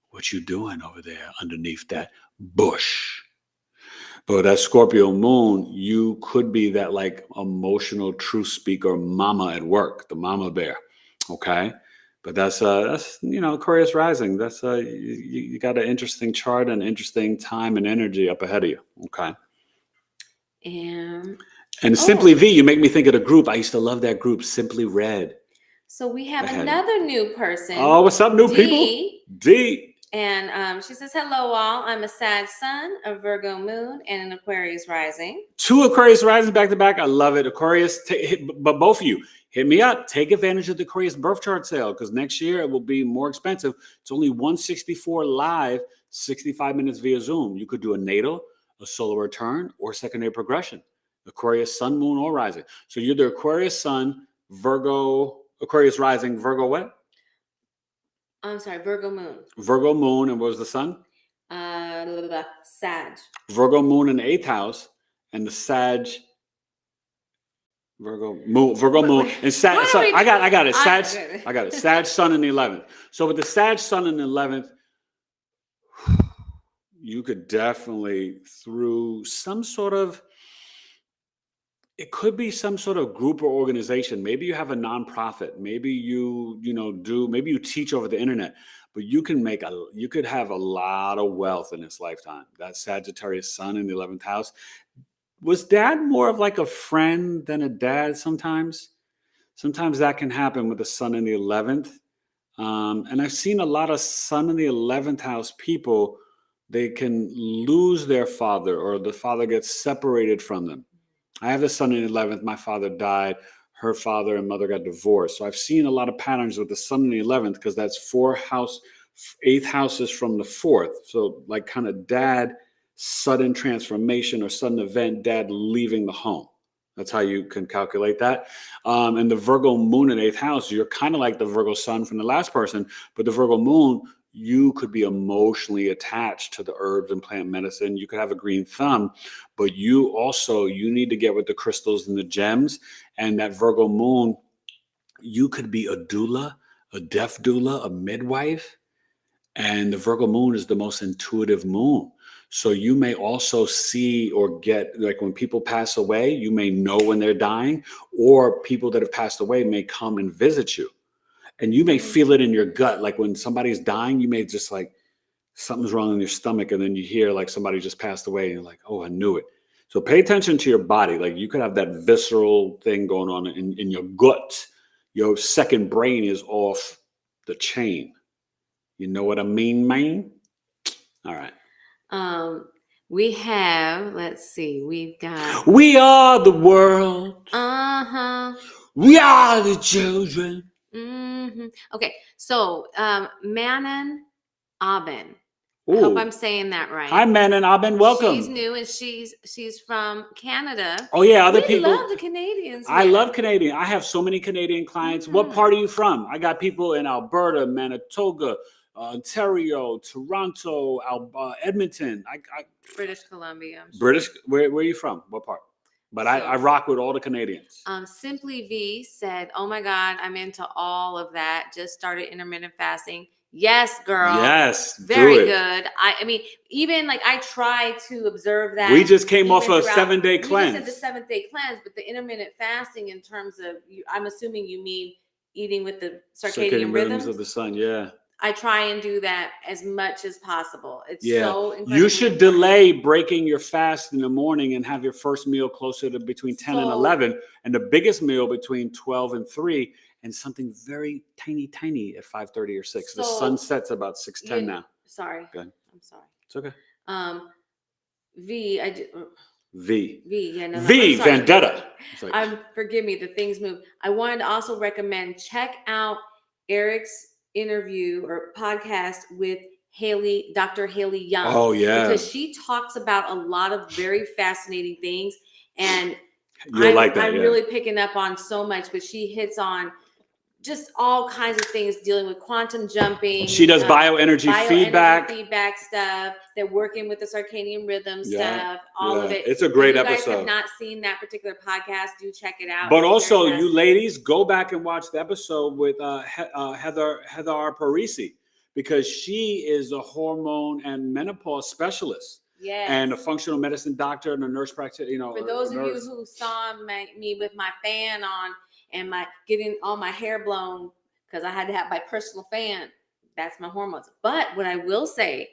What you doing over there underneath that bush? But that Scorpio moon, you could be that like emotional truth speaker mama at work, the mama bear. Okay. But that's Aquarius rising. That's you got an interesting chart and interesting time and energy up ahead of you. Okay. And Simply V, you make me think of the group. I used to love that group, Simply Red. So we have another new person. Oh, what's up, new people? D. And she says, hello, all. I'm a Sag sun, a Virgo moon, and an Aquarius rising. 2 Aquarius rising back to back. I love it. Aquarius, but both of you, hit me up. Take advantage of the Aquarius birth chart sale because next year it will be more expensive. It's only $164 live, 65 minutes via Zoom. You could do a natal, a solar return, or secondary progression. Aquarius sun, moon, or rising. So you're the Aquarius sun, Virgo, Aquarius rising, Virgo what? I'm sorry, Virgo moon. Virgo moon, and what was the sun? Sag. Virgo moon in the 8th house, and the Sag. Virgo moon, and Sag. So I got it. Sag. I got it. Sag sun in the 11th. So with the Sag sun in the 11th, you could definitely through some sort of. It could be some sort of group or organization. Maybe you have a nonprofit. Maybe maybe you teach over the internet, but you could have a lot of wealth in this lifetime. That Sagittarius sun in the 11th house. Was dad more of like a friend than a dad sometimes? Sometimes that can happen with the sun in the 11th. And I've seen a lot of sun in the 11th house people, they can lose their father or the father gets separated from them. I have a son in the 11th. My father died. Her father and mother got divorced. So I've seen a lot of patterns with the sun in the 11th because that's 8th houses from the 4th. So like kind of dad, sudden transformation or sudden event, dad leaving the home. That's how you can calculate that. And the Virgo moon in 8th house, you're kind of like the Virgo sun from the last person, but the Virgo moon, you could be emotionally attached to the herbs and plant medicine. You could have a green thumb, but you need to get with the crystals and the gems. And that Virgo moon, you could be a doula, a deaf doula, a midwife. And the Virgo moon is the most intuitive moon. So you may also see or get, like when people pass away, you may know when they're dying, or people that have passed away may come and visit you. And you may feel it in your gut. Like when somebody's dying, you may just like, something's wrong in your stomach. And then you hear like somebody just passed away and you're like, oh, I knew it. So pay attention to your body. Like you could have that visceral thing going on in your gut. Your second brain is off the chain. You know what I mean, man? All right. We have, let's see, we've got. We are the world. We are the children. Okay, so Manon Aben. I hope I'm saying that right. Hi, Manon Aben. Welcome. She's new and she's from Canada. Oh yeah, other people. We love the Canadians. I love Canadian. I have so many Canadian clients. What part are you from? I got people in Alberta, Manitoba, Ontario, Toronto, Edmonton. British Columbia. British. Where are you from? What part? But I rock with all the Canadians. Simply V said, oh my God, I'm into all of that. Just started intermittent fasting. Yes, girl. Yes. Very good. I mean, even like I try to observe that. We just came off a 7-day cleanse. We just said the 7-day cleanse, but the intermittent fasting in terms of, I'm assuming you mean eating with the circadian rhythms of the sun. Yeah. I try and do that as much as possible. It's so incredible. You should delay breaking your fast in the morning and have your first meal closer to between 10 and 11, and the biggest meal between 12 and 3, and something very tiny at 5:30 or 6. The sun sets about 6:10 now. Sorry. Good. I'm sorry. It's okay. V. Yeah, no, V. Vendetta. Forgive me. The things move. I wanted to also recommend check out Eric's interview or podcast with Dr. Haley Young. Oh yeah, because she talks about a lot of very fascinating things, and I'm really picking up on so much. But she hits on just all kinds of things dealing with quantum jumping. She does bioenergy feedback stuff. They're working with the circadian rhythm stuff, all of it. It's a great if you episode. guys have not seen that particular podcast, do check it out. But also, you ladies, go back and watch the episode with Heather Parisi, because she is a hormone and menopause specialist. Yes. And a functional medicine doctor and a nurse practitioner. For those of you who saw me with my fan on and getting all my hair blown because I had to have my personal fan, that's my hormones. But what I will say,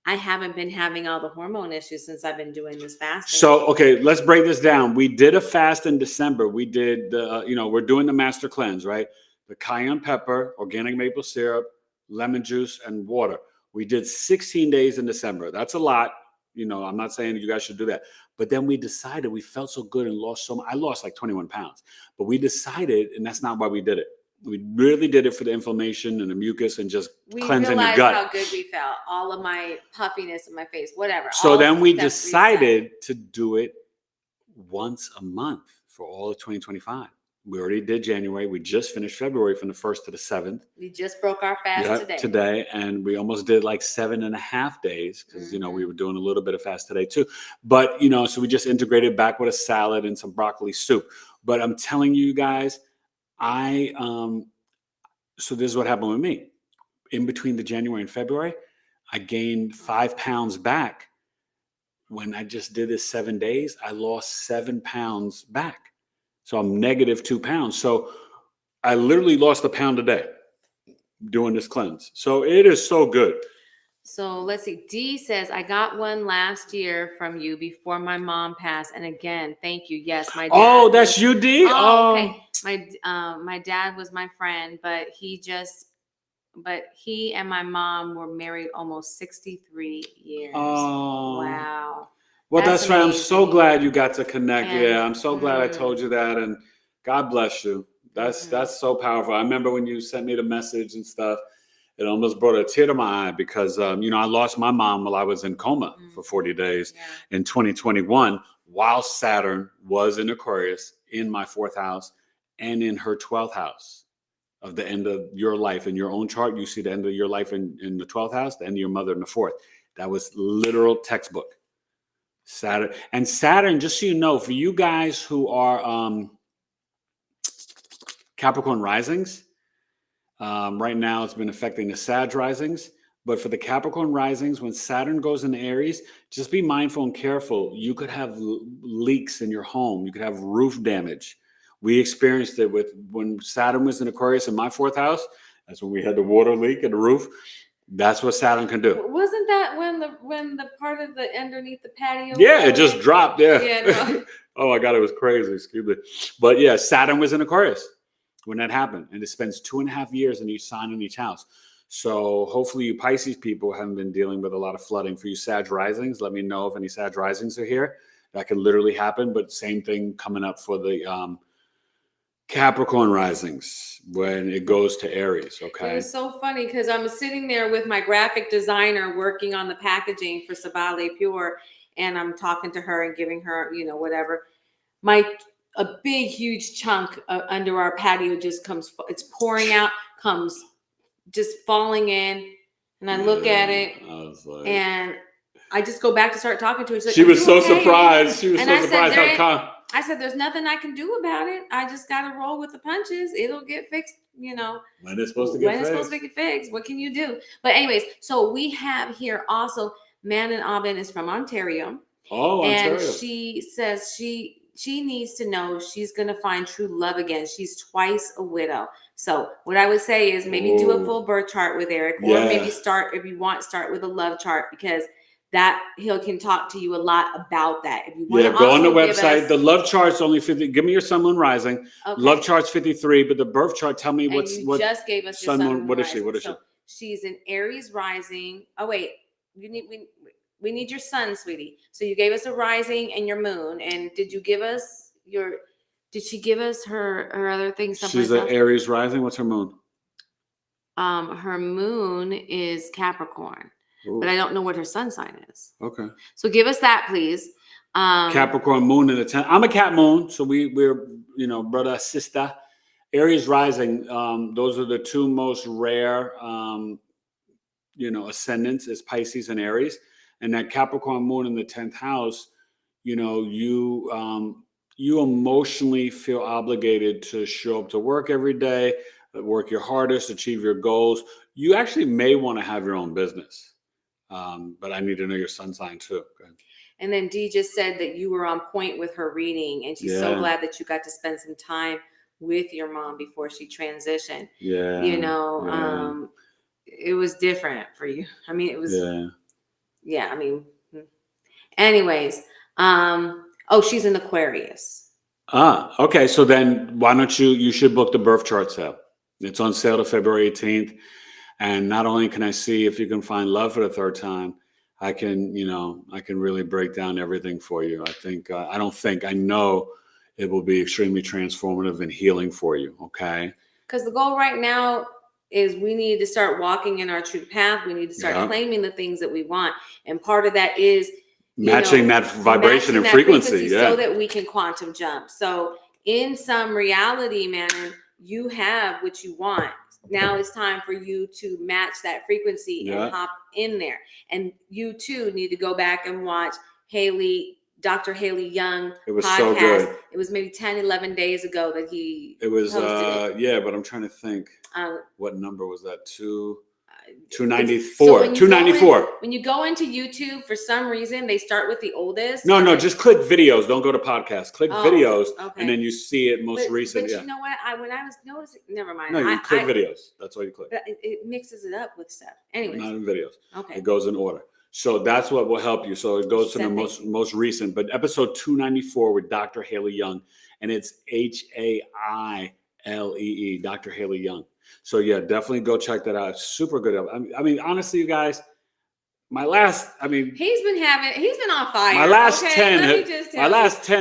I haven't been having all the hormone issues since I've been doing this fasting. So, okay, let's break this down. We did a fast in December. We did we're doing the master cleanse, right? The cayenne pepper, organic maple syrup, lemon juice, and water. We did 16 days in December. That's a lot. I'm not saying you guys should do that. But then we decided, we felt so good and lost so much. I lost like 21 pounds. But we decided, and that's not why we did it. We really did it for the inflammation and the mucus and just cleansing the gut. We realized how good we felt. All of my puffiness in my face, whatever. So then we decided to do it once a month for all of 2025. We already did January. We just finished February from the 1st to the 7th. We just broke our fast today. And we almost did like 7.5 days because, we were doing a little bit of fast today too. But, so we just integrated back with a salad and some broccoli soup. But I'm telling you guys, so this is what happened with me. In between the January and February, I gained 5 pounds back. When I just did this 7 days, I lost 7 pounds back. So I'm negative 2 pounds. So I literally lost a pound a day doing this cleanse. So it is so good. So let's see. D says, I got one last year from you before my mom passed. And again, thank you. Yes, my dad. Oh, that's you, D? Oh, okay. My dad was my friend, but he and my mom were married almost 63 years. Oh. Wow. Well, that's right. I'm so glad you got to connect. I'm so glad I told you that. And God bless you. That's so powerful. I remember when you sent me the message and stuff, it almost brought a tear to my eye because, I lost my mom while I was in coma for 40 days in 2021, while Saturn was in Aquarius in my 4th house and in her 12th house of the end of your life. In your own chart, you see the end of your life in the 12th house, the end of your mother in the 4th. That was literal textbook. Saturn, just so you know, for you guys who are Capricorn risings, right now it's been affecting the Sag risings. But for the Capricorn risings, when Saturn goes into Aries, just be mindful and careful. You could have leaks in your home. You could have roof damage. We experienced it when Saturn was in Aquarius in my 4th house. That's when we had the water leak in the roof. That's what Saturn can do. Wasn't that when the part of the underneath the patio? Yeah, it just dropped. Yeah. No. Oh my God, it was crazy. Excuse me. But yeah, Saturn was in Aquarius when that happened, and it spends 2.5 years in each sign in each house. So hopefully you Pisces people haven't been dealing with a lot of flooding. For you Sag risings, let me know if any Sag risings are here. That can literally happen. But same thing coming up for the Capricorn risings when it goes to Aries. Okay. It was so funny because I'm sitting there with my graphic designer working on the packaging for Sabale Pure, and I'm talking to her and giving her, whatever. A big, huge chunk under our patio just comes. It's pouring out, comes just falling in, and I look at it, and I just go back to start talking to her. She was so surprised. She was so surprised how calm. I said, there's nothing I can do about it. I just got to roll with the punches. It'll get fixed, When it's supposed to get fixed. What can you do? But anyways, so we have here also, Manon Aubin is from Ontario. Oh, and Ontario. She says she needs to know she's going to find true love again. She's twice a widow. So what I would say is maybe do a full birth chart with Eric, or maybe start with a love chart, because that he can talk to you a lot about that. If you want to go on the website. The love chart's only 50. Give me your sun, moon, rising. Okay. Love chart's 53, but the birth chart, tell me what just gave us your sun, moon, what is she? She's an Aries rising. Oh wait, we need your sun, sweetie. So you gave us a rising and your moon. And did you give us did she give us her other things? She's an Aries rising. What's her moon? Her moon is Capricorn. Ooh. But I don't know what her sun sign is. Okay. So give us that, please. Capricorn moon in the 10th. I'm a Cap moon, so we're brother, sister. Aries rising, those are the two most rare, ascendants is Pisces and Aries. And that Capricorn moon in the 10th house, you emotionally feel obligated to show up to work every day, work your hardest, achieve your goals. You actually may want to have your own business. But I need to know your sun sign too. And then Dee just said that you were on point with her reading, and she's so glad that you got to spend some time with your mom before she transitioned. Yeah. It was different for you. I mean, it was, I mean, anyways, she's an Aquarius. Okay. So then why don't you should book the birth chart sale. It's on sale to February 18th. And not only can I see if you can find love for the third time, I can really break down everything for you. I know it will be extremely transformative and healing for you. Okay. Because the goal right now is we need to start walking in our true path. We need to start claiming the things that we want. And part of that is matching that vibration and frequency so that we can quantum jump. So in some reality manner, you have what you want. Now it's time for you to match that frequency and hop in there. And you too need to go back and watch Dr. Haley Young podcast. So good. It was maybe 10, 11 days ago that he posted it. But I'm trying to think. What number was that? 294. So 294. When you go into YouTube, for some reason, they start with the oldest. No, just click videos. Don't go to podcasts. Click videos, and then you see it most recent. But you know what? When I was noticing, never mind. No, you click videos. That's why you click. But it mixes it up with stuff. Anyways. Not in videos. Okay. It goes in order. So that's what will help you. So it goes to the most recent. But episode 294 with Dr. Haley Young, and it's Hailee, Dr. Haley Young. So yeah, definitely go check that out. It's super good. I mean, honestly, you guys, he's been on fire. My last 10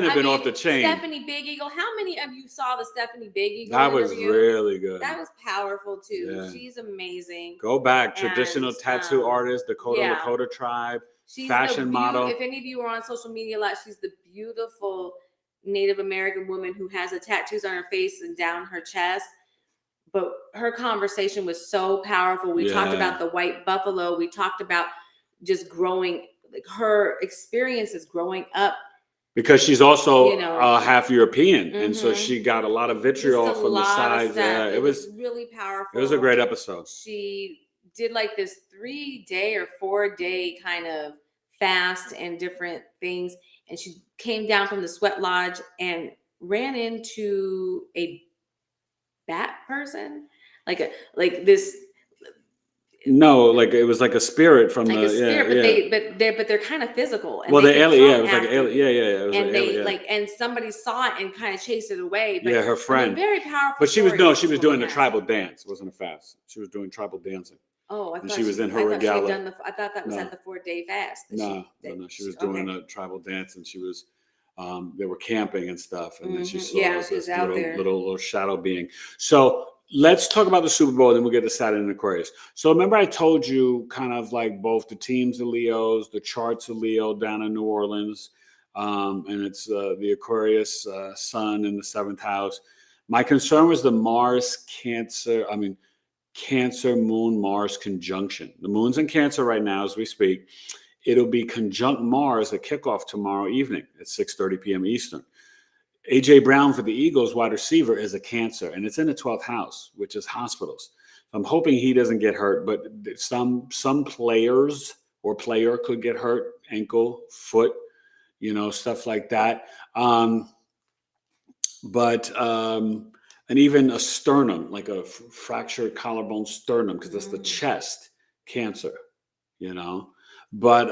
have been off the chain. Stephanie Big Eagle. How many of you saw the Stephanie Big Eagle? That was really good. That was powerful too. Yeah. She's amazing. Go back. Traditional tattoo artist, Lakota tribe, she's fashion model. If any of you are on social media a lot, she's the beautiful Native American woman who has the tattoos on her face and down her chest. But her conversation was so powerful. We talked about the white buffalo. We talked about just growing, like her experiences growing up. Because she's also half European. And so she got a lot of vitriol from the sides. Yeah, it was really powerful. It was a great episode. She did like this 3-day or 4-day kind of fast and different things. And she came down from the sweat lodge and ran into a bat person, like this. No, like it was like a spirit from but they're kind of physical. And the alien, it was like alien, It was and and somebody saw it and kind of chased it away. But, her friend, very powerful. But she was doing the tribal dance. It wasn't a fast. She was doing tribal dancing. Oh, I thought she was in her regalia. I thought that was at the 4-day fast. No. She was doing a tribal dance, and she was. They were camping and stuff, and then she saw this little shadow being. So let's talk about the Super Bowl, and then we'll get to Saturn and Aquarius. So remember I told you kind of like both the teams of Leos, the charts of Leo down in New Orleans, and it's the Aquarius sun in the 7th house. My concern was the Cancer moon Mars conjunction. The moon's in Cancer right now as we speak. It'll be conjunct Mars at kickoff tomorrow evening at 6:30 p.m. Eastern. A.J. Brown for the Eagles, wide receiver, is a Cancer, and it's in the 12th house, which is hospitals. I'm hoping he doesn't get hurt, but some players or player could get hurt, ankle, foot, stuff like that. And even a sternum, like a fractured collarbone sternum, because that's the chest Cancer, But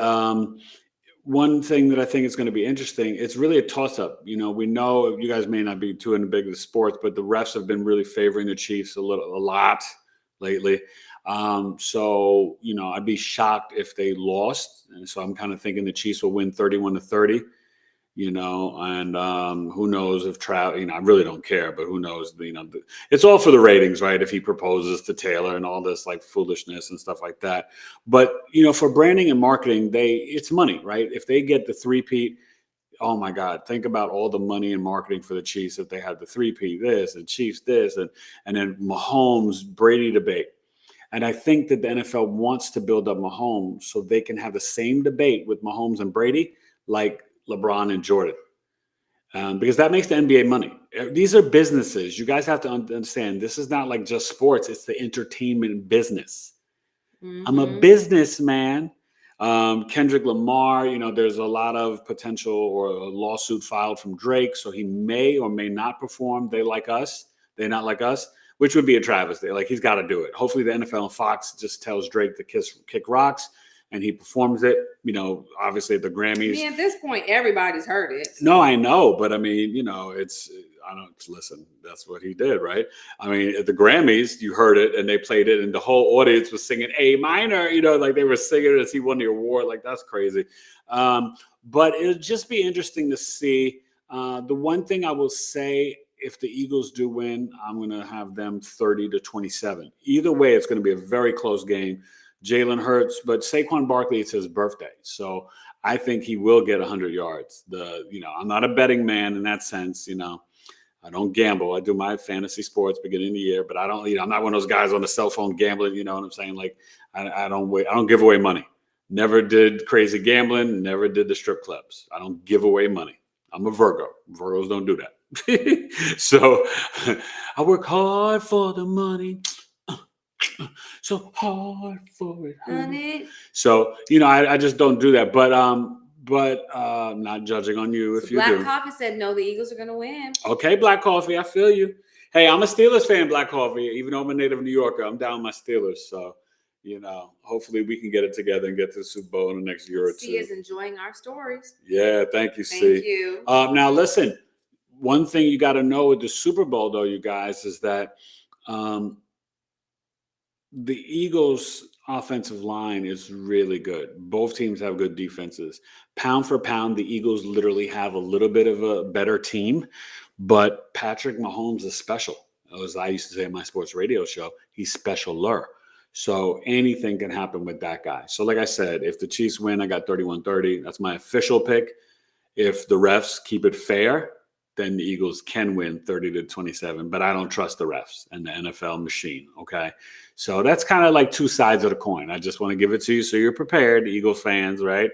one thing that I think is going to be interesting, it's really a toss-up. We know you guys may not be too into big of the sports, but the refs have been really favoring the Chiefs a lot lately. So, I'd be shocked if they lost. And so I'm kind of thinking the Chiefs will win 31-30. And who knows if Trout, I really don't care, but who knows, it's all for the ratings, right? If he proposes to Taylor and all this like foolishness and stuff like that. But, for branding and marketing, it's money, right? If they get the three-peat, Oh my God, think about all the money in marketing for the Chiefs if they had the 3P this and Chiefs this and then Mahomes Brady debate. And I think that the NFL wants to build up Mahomes so they can have the same debate with Mahomes and Brady like LeBron and Jordan. Because that makes the NBA money. These are businesses. You guys have to understand this is not like just sports. It's the entertainment business. I'm a businessman. Kendrick Lamar, there's a lot of potential or a lawsuit filed from Drake. So he may or may not perform They Like Us. They're Not Like Us, which would be a travesty. Like, he's got to do it. Hopefully the NFL and Fox just tells Drake to kick rocks and he performs it, obviously at the Grammys. At this point, everybody's heard it. No, I know. But I mean, listen, that's what he did, right? I mean, at the Grammys, you heard it and they played it and the whole audience was singing A minor, like they were singing as he won the award. Like, that's crazy. But it'll just be interesting to see. The one thing I will say, if the Eagles do win, I'm going to have them 30-27. Either way, it's going to be a very close game. Jalen Hurts, but Saquon Barkley, it's his birthday. So I think he will get 100 yards. I'm not a betting man in that sense, I don't gamble. I do my fantasy sports beginning of the year, but I don't, I'm not one of those guys on the cell phone gambling, you know what I'm saying? Like, I don't give away money. Never did crazy gambling, never did the strip clubs. I don't give away money. I'm a Virgo. Virgos don't do that. So I work hard for the money. So hard for it, honey. So, I just don't do that. But not judging on you if you do. Black Coffee said, no, the Eagles are going to win. Okay, Black Coffee, I feel you. Hey, I'm a Steelers fan, Black Coffee. Even though I'm a native New Yorker, I'm down my Steelers. So, hopefully we can get it together and get to the Super Bowl in the next year or two. C is enjoying our stories. Yeah, thank you, C. Thank you. Now, listen, one thing you got to know with the Super Bowl, though, you guys, is that the Eagles' offensive line is really good. Both teams have good defenses. Pound for pound, the Eagles literally have a little bit of a better team, but Patrick Mahomes is special. As I used to say in my sports radio show, he's specialer. So anything can happen with that guy. So like I said, if the Chiefs win, I got 31-30. That's my official pick. If the refs keep it fair, then the Eagles can win 30-27, but I don't trust the refs and the NFL machine, okay? So that's kind of like two sides of the coin. I just want to give it to you so you're prepared, Eagles fans, right?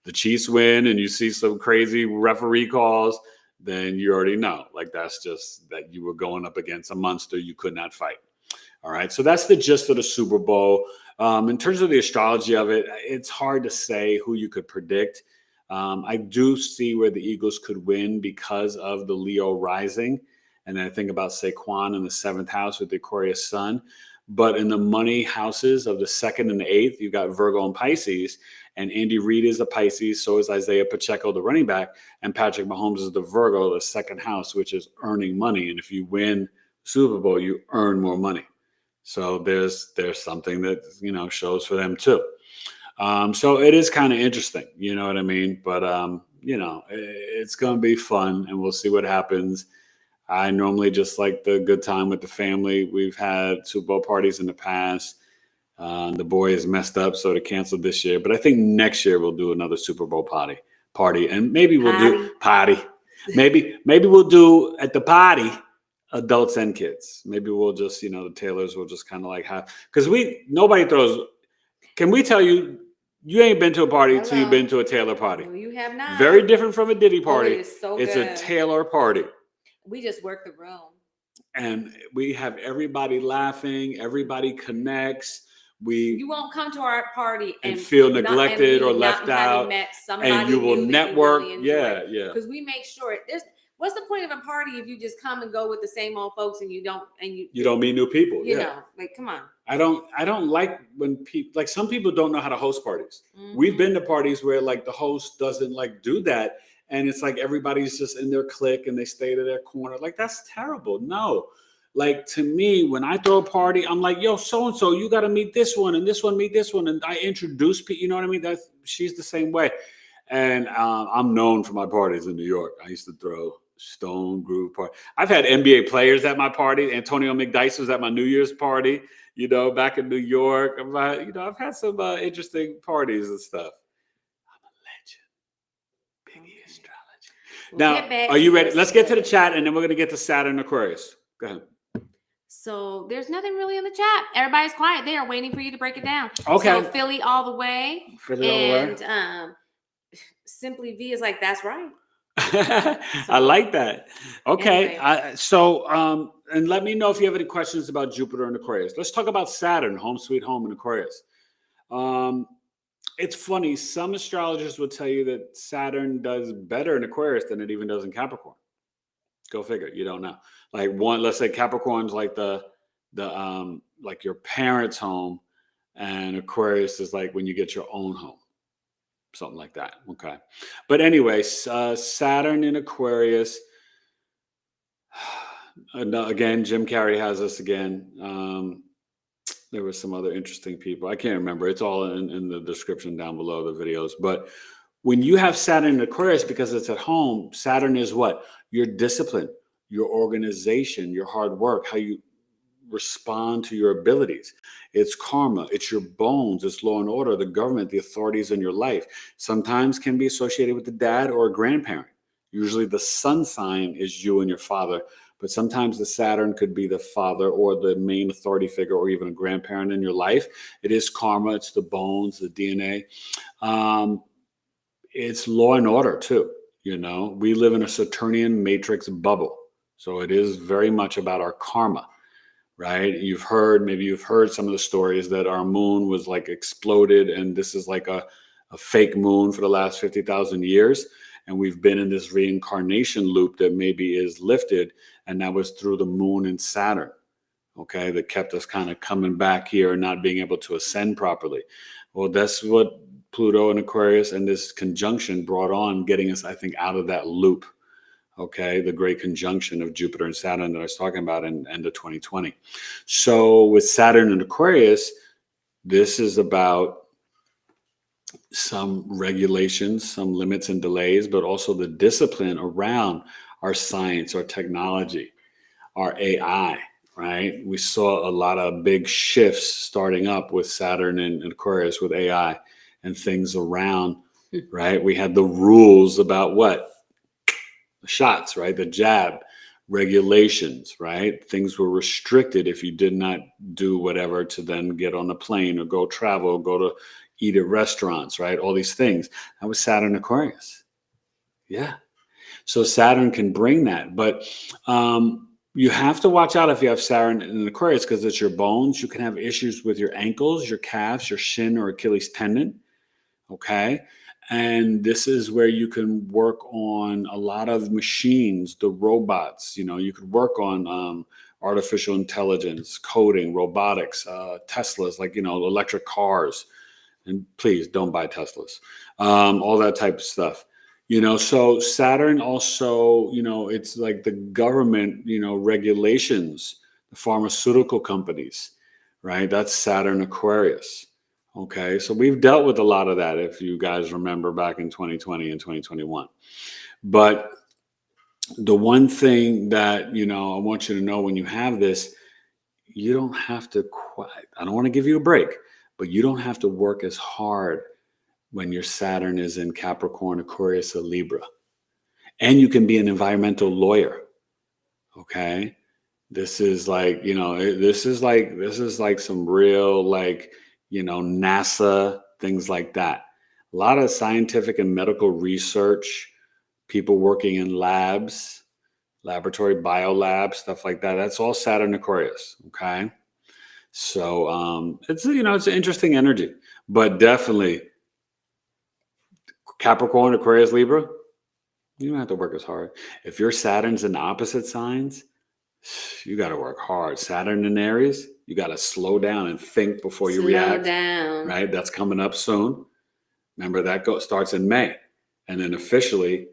The Chiefs win and you see some crazy referee calls, then you already know. Like, that's just that you were going up against a monster you could not fight. All right, so that's the gist of the Super Bowl. In terms of the astrology of it, it's hard to say who you could predict. I do see where the Eagles could win because of the Leo rising. And then I think about Saquon in the 7th house with the Aquarius sun. But in the money houses of the 2nd and the 8th, you've got Virgo and Pisces. And Andy Reid is a Pisces. So is Isaiah Pacheco, the running back. And Patrick Mahomes is the Virgo, the 2nd house, which is earning money. And if you win Super Bowl, you earn more money. So there's something that, shows for them too. So it is kind of interesting, you know what I mean? But, it's going to be fun and we'll see what happens. I normally just like the good time with the family. We've had Super Bowl parties in the past. The boy is messed up, so they canceled this year. But I think next year we'll do another Super Bowl party. And maybe we'll do party. Maybe we'll do at the party adults and kids. Maybe we'll just, the Taylors will just kind of like have, because nobody throws. Can we tell you, you ain't been to a party until you've been to a Taylor party. No, you have not. Very different from a Diddy party. It is so it's good. A Taylor party. We just work the room. And we have everybody laughing. Everybody connects. You won't come to our party and feel neglected or left out. And you will network. Yeah. Because we make sure what's the point of a party if you just come and go with the same old folks and you don't meet new people? Like, come on. I don't like when people, like, some people don't know how to host parties. Mm-hmm. We've been to parties where like the host doesn't like do that. And it's like everybody's just in their clique and they stay to their corner. Like, that's terrible. No. Like, to me, when I throw a party, I'm like, yo, so-and-so, you got to meet this one and this one, meet this one. And I introduce people, you know what I mean? She's the same way. And I'm known for my parties in New York. I used to throw Stone Groove party. I've had NBA players at my party. Antonio McDyess was at my New Year's party, back in New York. I've had some interesting parties and stuff. I'm a legend. BigEAstro. Now, get back are you to ready? this. Let's get to the chat, and then we're going to get to Saturn Aquarius. Go ahead. So there's nothing really in the chat. Everybody's quiet. They are waiting for you to break it down. Okay. So Philly all the way. Philly all the way. And Simply V is like, that's right. I like that. Okay. Anyway. And let me know if you have any questions about Jupiter and Aquarius. Let's talk about Saturn, home sweet home in Aquarius. It's funny. Some astrologers will tell you that Saturn does better in Aquarius than it even does in Capricorn. Go figure. You don't know. Like let's say Capricorn's like like your parents' home, and Aquarius is like when you get your own home. Something like that. Okay. But anyway, Saturn in Aquarius. Again, Jim Carrey has us again. There were some other interesting people. I can't remember. It's all in the description down below the videos. But when you have Saturn in Aquarius, because it's at home, Saturn is what? Your discipline, your organization, your hard work, how you respond to your abilities. It's karma, it's your bones, it's law and order, the government, the authorities in your life. Sometimes can be associated with the dad or a grandparent. Usually the sun sign is you and your father, but sometimes the Saturn could be the father or the main authority figure or even a grandparent in your life. It is karma, it's the bones, the DNA. It's law and order too. You know, we live in a Saturnian matrix bubble. So it is very much about our karma. Right? Maybe you've heard some of the stories that our moon was like exploded, and this is like a fake moon for the last 50,000 years. And we've been in this reincarnation loop that maybe is lifted, and that was through the moon and Saturn, okay, that kept us kind of coming back here and not being able to ascend properly. Well, that's what Pluto and Aquarius and this conjunction brought on, getting us, I think, out of that loop. Okay, the great conjunction of Jupiter and Saturn that I was talking about in end of 2020. So with Saturn and Aquarius, this is about some regulations, some limits and delays, but also the discipline around our science, our technology, our AI, right? We saw a lot of big shifts starting up with Saturn and Aquarius with AI and things around, right? We had the rules about what? The shots, right? The jab, regulations, right? Things were restricted if you did not do whatever to then get on a plane or go travel, go to eat at restaurants, right? All these things. That was Saturn Aquarius. Yeah. So Saturn can bring that. But you have to watch out if you have Saturn in Aquarius because it's your bones. You can have issues with your ankles, your calves, your shin or Achilles tendon. Okay. And this is where you can work on a lot of machines, the robots. You know, you could work on artificial intelligence, coding, robotics, Teslas, like, you know, electric cars. And please don't buy Teslas. All that type of stuff. You know, so Saturn also, you know, it's like the government, you know, regulations, the pharmaceutical companies, right? That's Saturn Aquarius. Okay, so we've dealt with a lot of that, if you guys remember back in 2020 and 2021. But the one thing that, you know, I want you to know when you have this, you don't have to I don't want to give you a break, but you don't have to work as hard when your Saturn is in Capricorn, Aquarius, or Libra. And you can be an environmental lawyer. Okay, this is like, you know, this is like some real, like, you know, NASA, things like that. A lot of scientific and medical research, people working in labs, laboratory biolabs, stuff like that. That's all Saturn Aquarius. Okay. So it's, you know, it's an interesting energy, but definitely Capricorn, Aquarius, Libra, you don't have to work as hard. If your Saturn's in opposite signs, you got to work hard. Saturn in Aries, you got to slow down and think before you react. Slow down. Right? That's coming up soon. Remember, that starts in May. And then officially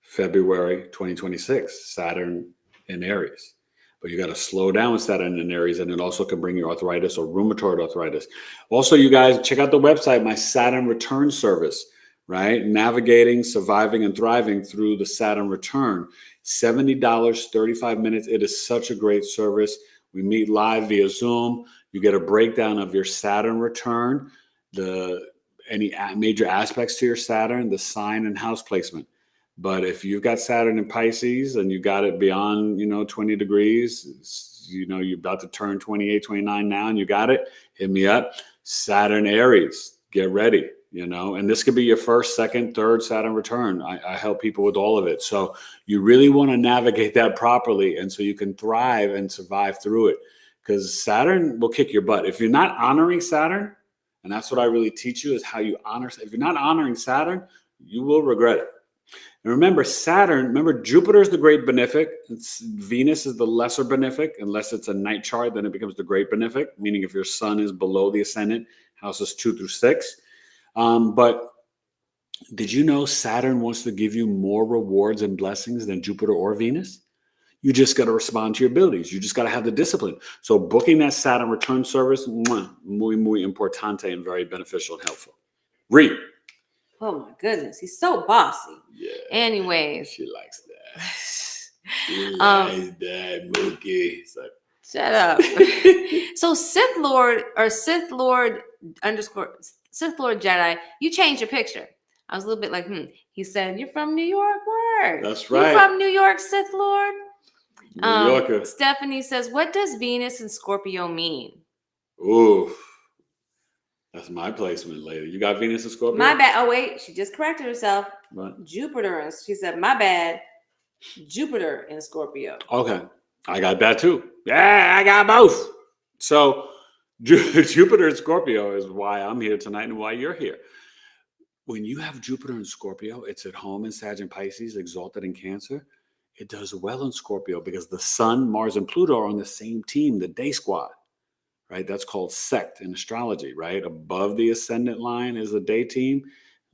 February 2026, Saturn in Aries. But you got to slow down with Saturn in Aries, and it also can bring you arthritis or rheumatoid arthritis. Also, you guys, check out the website, my Saturn Return Service, right? Navigating, surviving, and thriving through the Saturn Return. $70, 35 minutes. It is such a great service. We meet live via Zoom. You get a breakdown of your Saturn return, any major aspects to your Saturn, the sign and house placement. But if you've got Saturn in Pisces and you got it beyond, 20 degrees, you're about to turn 28, 29 now and you got it, hit me up. Saturn Aries, get ready, and this could be your first, second, third Saturn return. I help people with all of it. So you really want to navigate that properly. And so you can thrive and survive through it, because Saturn will kick your butt. If you're not honoring Saturn, and that's what I really teach you, is how you honor. If you're not honoring Saturn, you will regret it. And remember, Jupiter is the great benefic. Venus is the lesser benefic. Unless it's a night chart, then it becomes the great benefic, meaning if your sun is below the ascendant, houses 2 through 6. But did you know Saturn wants to give you more rewards and blessings than Jupiter or Venus? You just got to respond to your abilities. You just got to have the discipline. So booking that Saturn return service, muy, muy importante and very beneficial and helpful. Read. Oh my goodness, he's so bossy. Yeah. Anyways. She likes that. She likes that, Mookie. Shut up. So Sith Lord Jedi, you changed your picture. I was a little bit like, He said, you're from New York? Word. That's right. You're from New York, Sith Lord? New Yorker. Stephanie says, what does Venus and Scorpio mean? Ooh. That's my placement, lady. You got Venus and Scorpio? My bad. Oh, wait. She just corrected herself. What? Jupiter. And she said, my bad. Jupiter and Scorpio. Okay. I got that too. Yeah, I got both. So Jupiter and Scorpio is why I'm here tonight and why you're here. When you have Jupiter and Scorpio, it's at home in Sag and Pisces, exalted in Cancer. It does well in Scorpio because the Sun, Mars, and Pluto are on the same team, the day squad. Right? That's called sect in astrology, right? Above the ascendant line is the day team.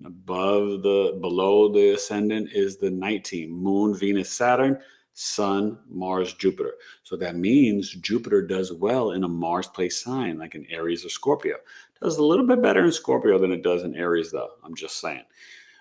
And below the ascendant is the night team. Moon, Venus, Saturn, Sun, Mars, Jupiter. So that means Jupiter does well in a Mars placed sign, like in Aries or Scorpio. It does a little bit better in Scorpio than it does in Aries, though. I'm just saying.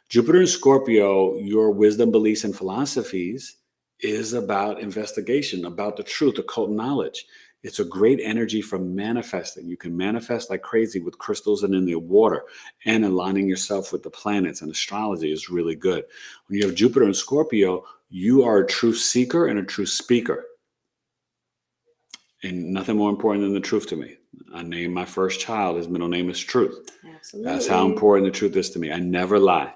Jupiter and Scorpio, your wisdom, beliefs, and philosophies is about investigation, about the truth, occult knowledge. It's a great energy for manifesting. You can manifest like crazy with crystals and in the water, and aligning yourself with the planets, and astrology is really good. When you have Jupiter and Scorpio, you are a true seeker and a true speaker. And nothing more important than the truth to me. I named my first child. His middle name is Truth. Absolutely. That's how important the truth is to me. I never lie.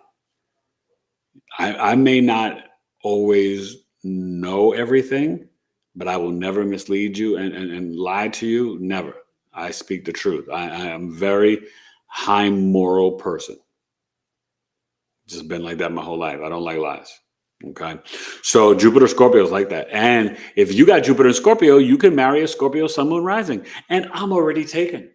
I may not always know everything, but I will never mislead you and lie to you. Never. I speak the truth. I am a very high moral person. Just been like that my whole life. I don't like lies. Okay. So Jupiter Scorpio is like that. And if you got Jupiter and Scorpio, you can marry a Scorpio Sun, Moon, Rising. And I'm already taken.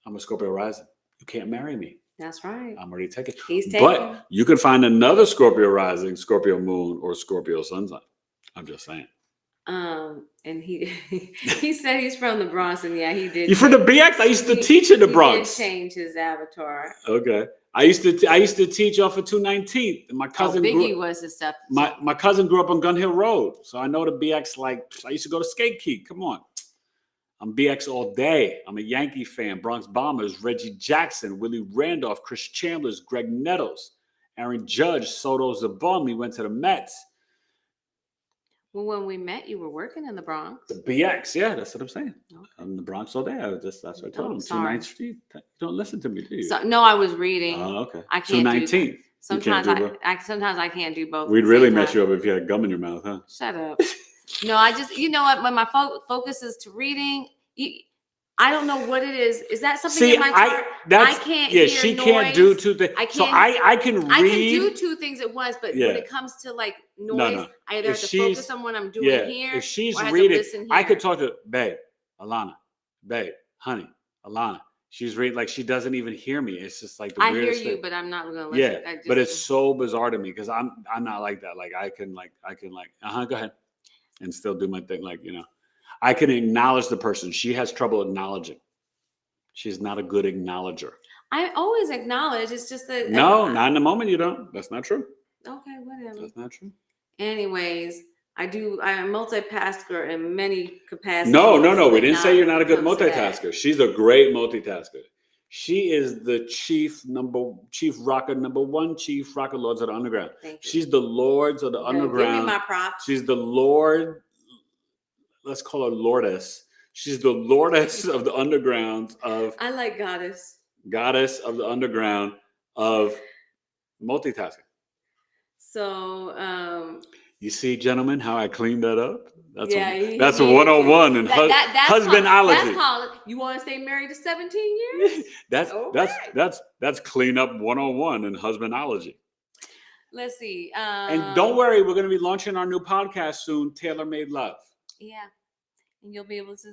I'm a Scorpio Rising. You can't marry me. That's right. I'm already taken. He's taken. But you can find another Scorpio Rising, Scorpio Moon, or Scorpio Sun sign. I'm just saying. And he said he's from the Bronx, and yeah, he did. You from the BX? I used to teach in the Bronx. He did change his avatar. Okay. I used to teach off of 219th. And my cousin Biggie was his stuff. My cousin grew up on Gun Hill Road, so I know the BX. Like I used to go to Skate Key. Come on, I'm BX all day. I'm a Yankee fan. Bronx Bombers, Reggie Jackson, Willie Randolph, Chris Chambers, Greg Nettles, Aaron Judge, Soto Zabum. He went to the Mets. Well, when we met, you were working in the Bronx. The BX, yeah, that's what I'm saying. Okay. I'm in the Bronx all day. That's what I told him. Sorry. 29th Street. You don't listen to me, do you? No, I was reading. Oh, okay. I can't 219th. Sometimes sometimes I can't do both. We'd really mess you up if you had gum in your mouth, huh? Shut up. No, I just, you know what? When my focus is to reading, I don't know what it is. Is that something in my chart? I can't hear she noise. Can't do two things. I can't. So I can read. I can do two things at once, but when it comes to like noise, I either have to focus on what I'm doing here. If she's or I have reading, to listen here. I could talk to babe, Alana, babe, honey, Alana. She's reading like she doesn't even hear me. It's just like the weirdest hear you, thing. but I'm not gonna listen. Yeah, but it's so bizarre to me because I'm not like that. Like I can go ahead, and still do my thing. Like I can acknowledge the person. She has trouble acknowledging. She's not a good acknowledger. I always acknowledge. It's just that no, not in the moment. You don't. That's not true. Okay, whatever. That's not true. Anyways, I am a multitasker in many capacities. No. We didn't say you're not a good multitasker. She's a great multitasker. She is the chief rocker lords of the underground. Thank you. She's the lords of the underground. Give me my props. She's the lord. Let's call her lordess. She's the lordess of the underground of. I like goddess. Goddess of the underground of multitasking. So, you see, gentlemen, how I cleaned that up? That's that's a 101 in husbandology. That's called. You want to stay married to 17 years? That's clean up 101 in husbandology. Let's see. And don't worry, we're going to be launching our new podcast soon, Tailor Made Love. Yeah, and you'll be able to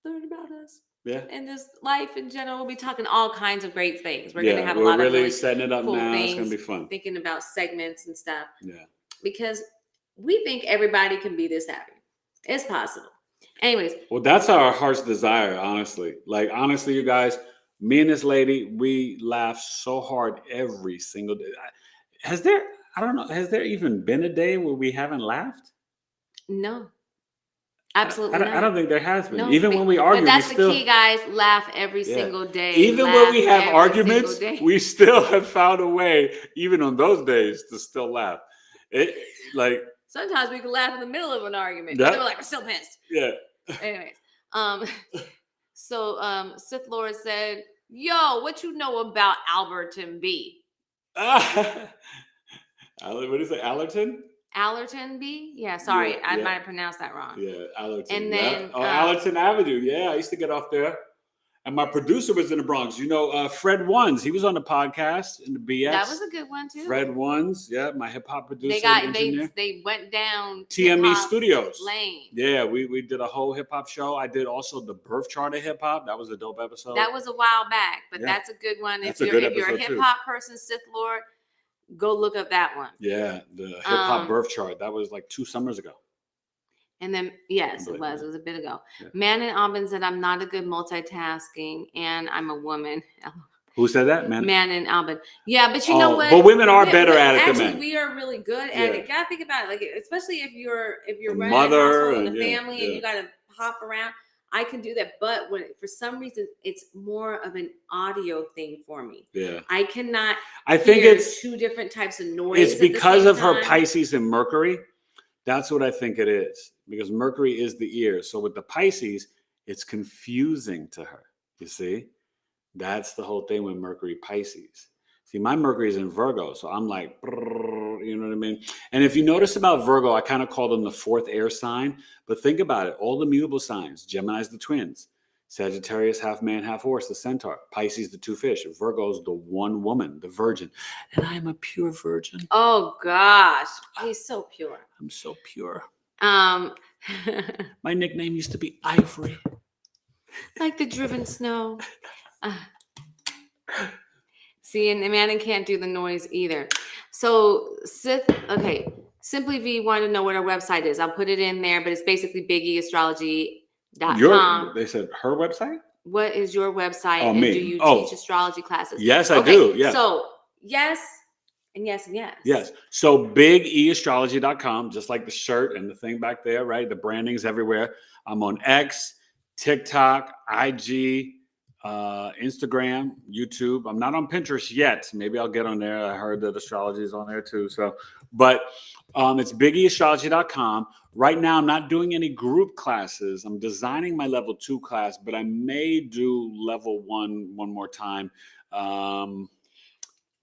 learn about us. Yeah. And just life in general. We'll be talking all kinds of great things. We're going to have a we're lot really of really setting it up cool now. things, it's going to be fun. Thinking about segments and stuff. Yeah. Because we think everybody can be this happy. It's possible. Anyways. Well, that's our heart's desire, honestly. Like, honestly, you guys, me and this lady, we laugh so hard every single day. Has there even been a day where we haven't laughed? No. Absolutely not. I don't think there has been. No, even when we argue, but that's the key, guys. Laugh every single day. Even when we have arguments, we still have found a way, even on those days, to still laugh. Sometimes we can laugh in the middle of an argument. They were like, "I'm still pissed." Yeah. Anyways, so Sith Lord said, "Yo, what you know about Alberton B?" What is it, Allerton? Allerton B? Yeah, sorry. I might have pronounced that wrong. Yeah, Allerton. And then Allerton Avenue. Yeah, I used to get off there. And my producer was in the Bronx. You know, Fred Ones. He was on the podcast in the BS. That was a good one too. Fred Ones. Yeah, my hip hop producer. They went down TME Studios lane. Yeah, we did a whole hip hop show. I did also the birth chart of hip hop. That was a dope episode. That was a while back, but that's a good one. If you're a hip hop person, Sith Lord, go look up that one. Yeah, the hip hop birth chart. That was like 2 summers ago. And then, yes, it was a bit ago. Yeah. Man in Auburn said, I'm not a good multitasking and I'm a woman. Who said that? Man in Auburn. Yeah, but you know what? But women are better at it than men. We are really good at it. Gotta think about it. Like, especially if you're running mother a household and a family and you gotta hop around. I can do that. But for some reason, it's more of an audio thing for me. Yeah. I cannot think it's 2 different types of noise. It's because of her Pisces and Mercury. That's what I think it is, because Mercury is the ear. So with the Pisces, it's confusing to her. You see, that's the whole thing with Mercury Pisces. See, my Mercury is in Virgo, so I'm like, you know what I mean? And if you notice about Virgo, I kind of call them the 4th air sign. But think about it. All the mutable signs, Gemini's the twins, Sagittarius, half man, half horse, the centaur, Pisces, the 2 fish, Virgo's the 1 woman, the virgin. And I am a pure virgin. Oh, gosh. He's so pure. I'm so pure. My nickname used to be Ivory. Like the driven snow. See, and the man can't do the noise either. So, Simply V wanted to know what our website is. I'll put it in there, but it's basically BigEAstro.com. They said her website? What is your website? Oh, and me. Do you teach astrology classes? Yes, I do. Yes. So, yes. And yes, and yes. Yes. So BigEAstrology.com, just like the shirt and the thing back there, right? The branding's everywhere. I'm on X, TikTok, IG, Instagram, YouTube. I'm not on Pinterest yet. Maybe I'll get on there. I heard that astrology is on there too. So, but it's BigEAstrology.com. Right now, I'm not doing any group classes. I'm designing my level 2 class, but I may do level 1 one more time.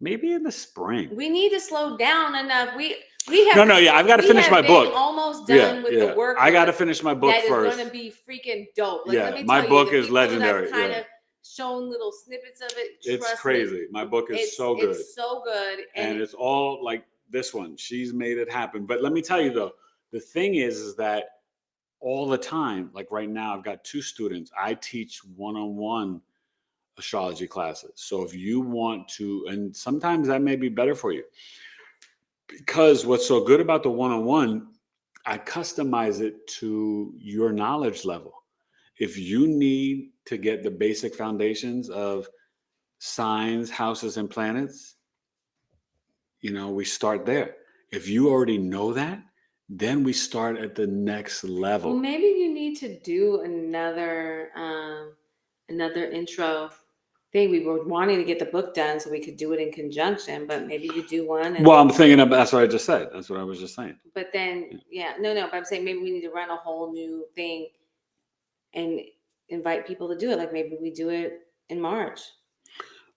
Maybe in the spring. We need to slow down enough. We have I've got to finish my book. Almost done with the work. I got to finish my book first. That is going to be freaking dope. Like, let me my tell book you, is legendary. Kind of shown little snippets of it. It's crazy. My book is so good. It's so good, and it's all like this one. She's made it happen. But let me tell you though, the thing is that all the time, like right now, I've got 2 students. I teach one-on-one astrology classes. So if you want to, and sometimes that may be better for you, because what's so good about the one-on-one, I customize it to your knowledge level. If you need to get the basic foundations of signs, houses, and planets, we start there. If you already know that, then we start at the next level. Well, maybe you need to do another intro thing. We were wanting to get the book done so we could do it in conjunction, but maybe you do one. And Well, I'm thinking about, that's what I just said. That's what I was just saying. But then, but I'm saying maybe we need to run a whole new thing and invite people to do it. Like maybe we do it in March.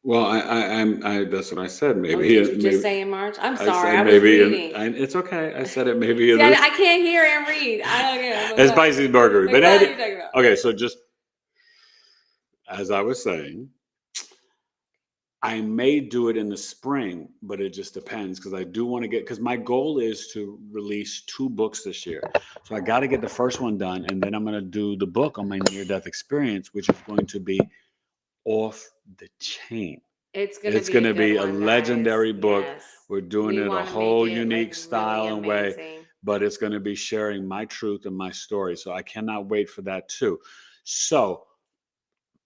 Well, I that's what I said. Maybe. Oh, did you just say in March? I'm sorry. I was maybe reading. It's okay. I said it maybe. See, I can't hear and read. I don't get it. It's Pisces Mercury. But what are you talking about? Okay, so just as I was saying, I may do it in the spring, but it just depends because I do want to because my goal is to release 2 books this year. So I got to get the first one done, and then I'm going to do the book on my near-death experience, which is going to be off the chain. It's going to be a legendary book. Yes. We're doing it a whole unique style and way, but it's going to be sharing my truth and my story. So I cannot wait for that too. So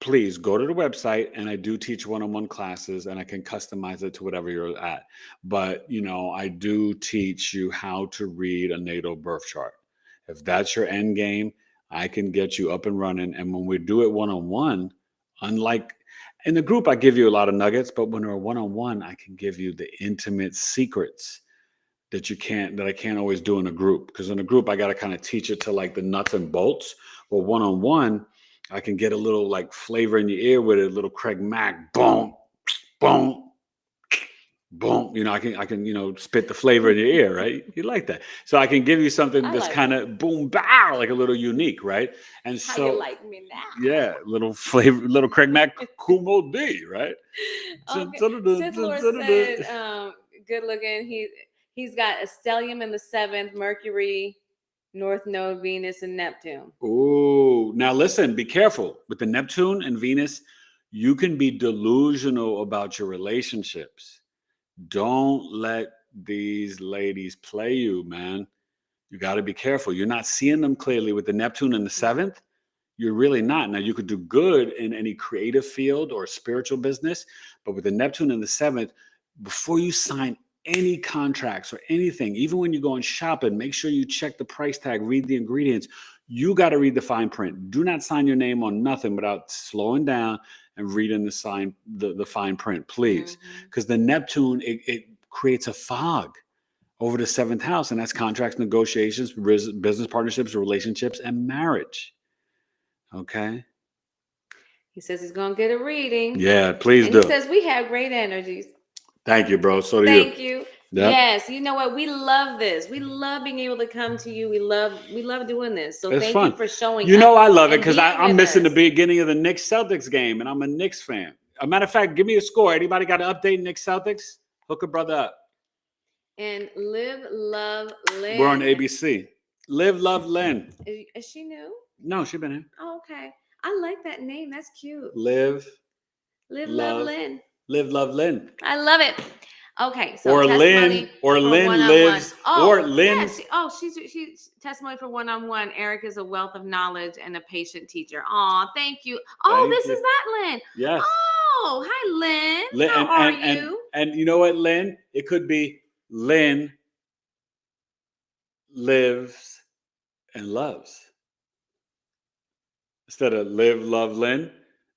please go to the website, and I do teach one-on-one classes, and I can customize it to whatever you're at. But, I do teach you how to read a natal birth chart. If that's your end game, I can get you up and running. And when we do it one-on-one, unlike in the group, I give you a lot of nuggets, but when we're one-on-one, I can give you the intimate secrets that I can't always do in a group. Because in a group, I got to kind of teach it to like the nuts and bolts. But one-on-one, I can get a little like flavor in your ear with it, a little Craig Mack, boom, boom, boom. I can spit the flavor in your ear, right? You like that. So I can give you something that's kind of boom, bow, like a little unique, right? And so, how you like me now? Yeah, little flavor, little Craig Mack, Kumo D, right? Okay. Sith Lord said, good looking. He's got a stellium in the 7th, Mercury, North Node, Venus, and Neptune. Oh, now listen, be careful with the Neptune and Venus. You can be delusional about your relationships. Don't let these ladies play you, man. You got to be careful. You're not seeing them clearly with the Neptune in the 7th. You're really not. Now, you could do good in any creative field or spiritual business, but with the Neptune in the 7th, before you sign any contracts or anything, even when you're going shopping, make sure you check the price tag, read the ingredients. You got to read the fine print. Do not sign your name on nothing without slowing down and reading the fine print, please. Because the Neptune, it creates a fog over the 7th house, and that's contracts, negotiations, business partnerships, relationships, and marriage. Okay? He says he's going to get a reading. Yeah, please do. He says we have great energies. Thank you, bro. So do you. Thank you. Yep. Yes, you know what? We love this. We love being able to come to you. We love doing this. So thank you for showing up. I love it because I'm missing the beginning of the Knicks Celtics game, and I'm a Knicks fan. As a matter of fact, give me a score. Anybody got an update, Knicks Celtics? Hook a brother up. And Live, Love, Lynn. We're on ABC. Live, Love, Lynn. Is she new? No, she's been in. Oh, okay. I like that name. That's cute. Live, Love, Lynn. Live, Love, Lynn. I love it. Okay, so or Lynn lives, or Lynn. Yeah, she's testimony for one-on-one. Eric is a wealth of knowledge and a patient teacher. Oh, thank you. Oh, this is that Lynn. Yes. Oh, hi, Lynn. How are you? And you know what, Lynn? It could be Lynn lives and loves. Instead of live, love, Lynn,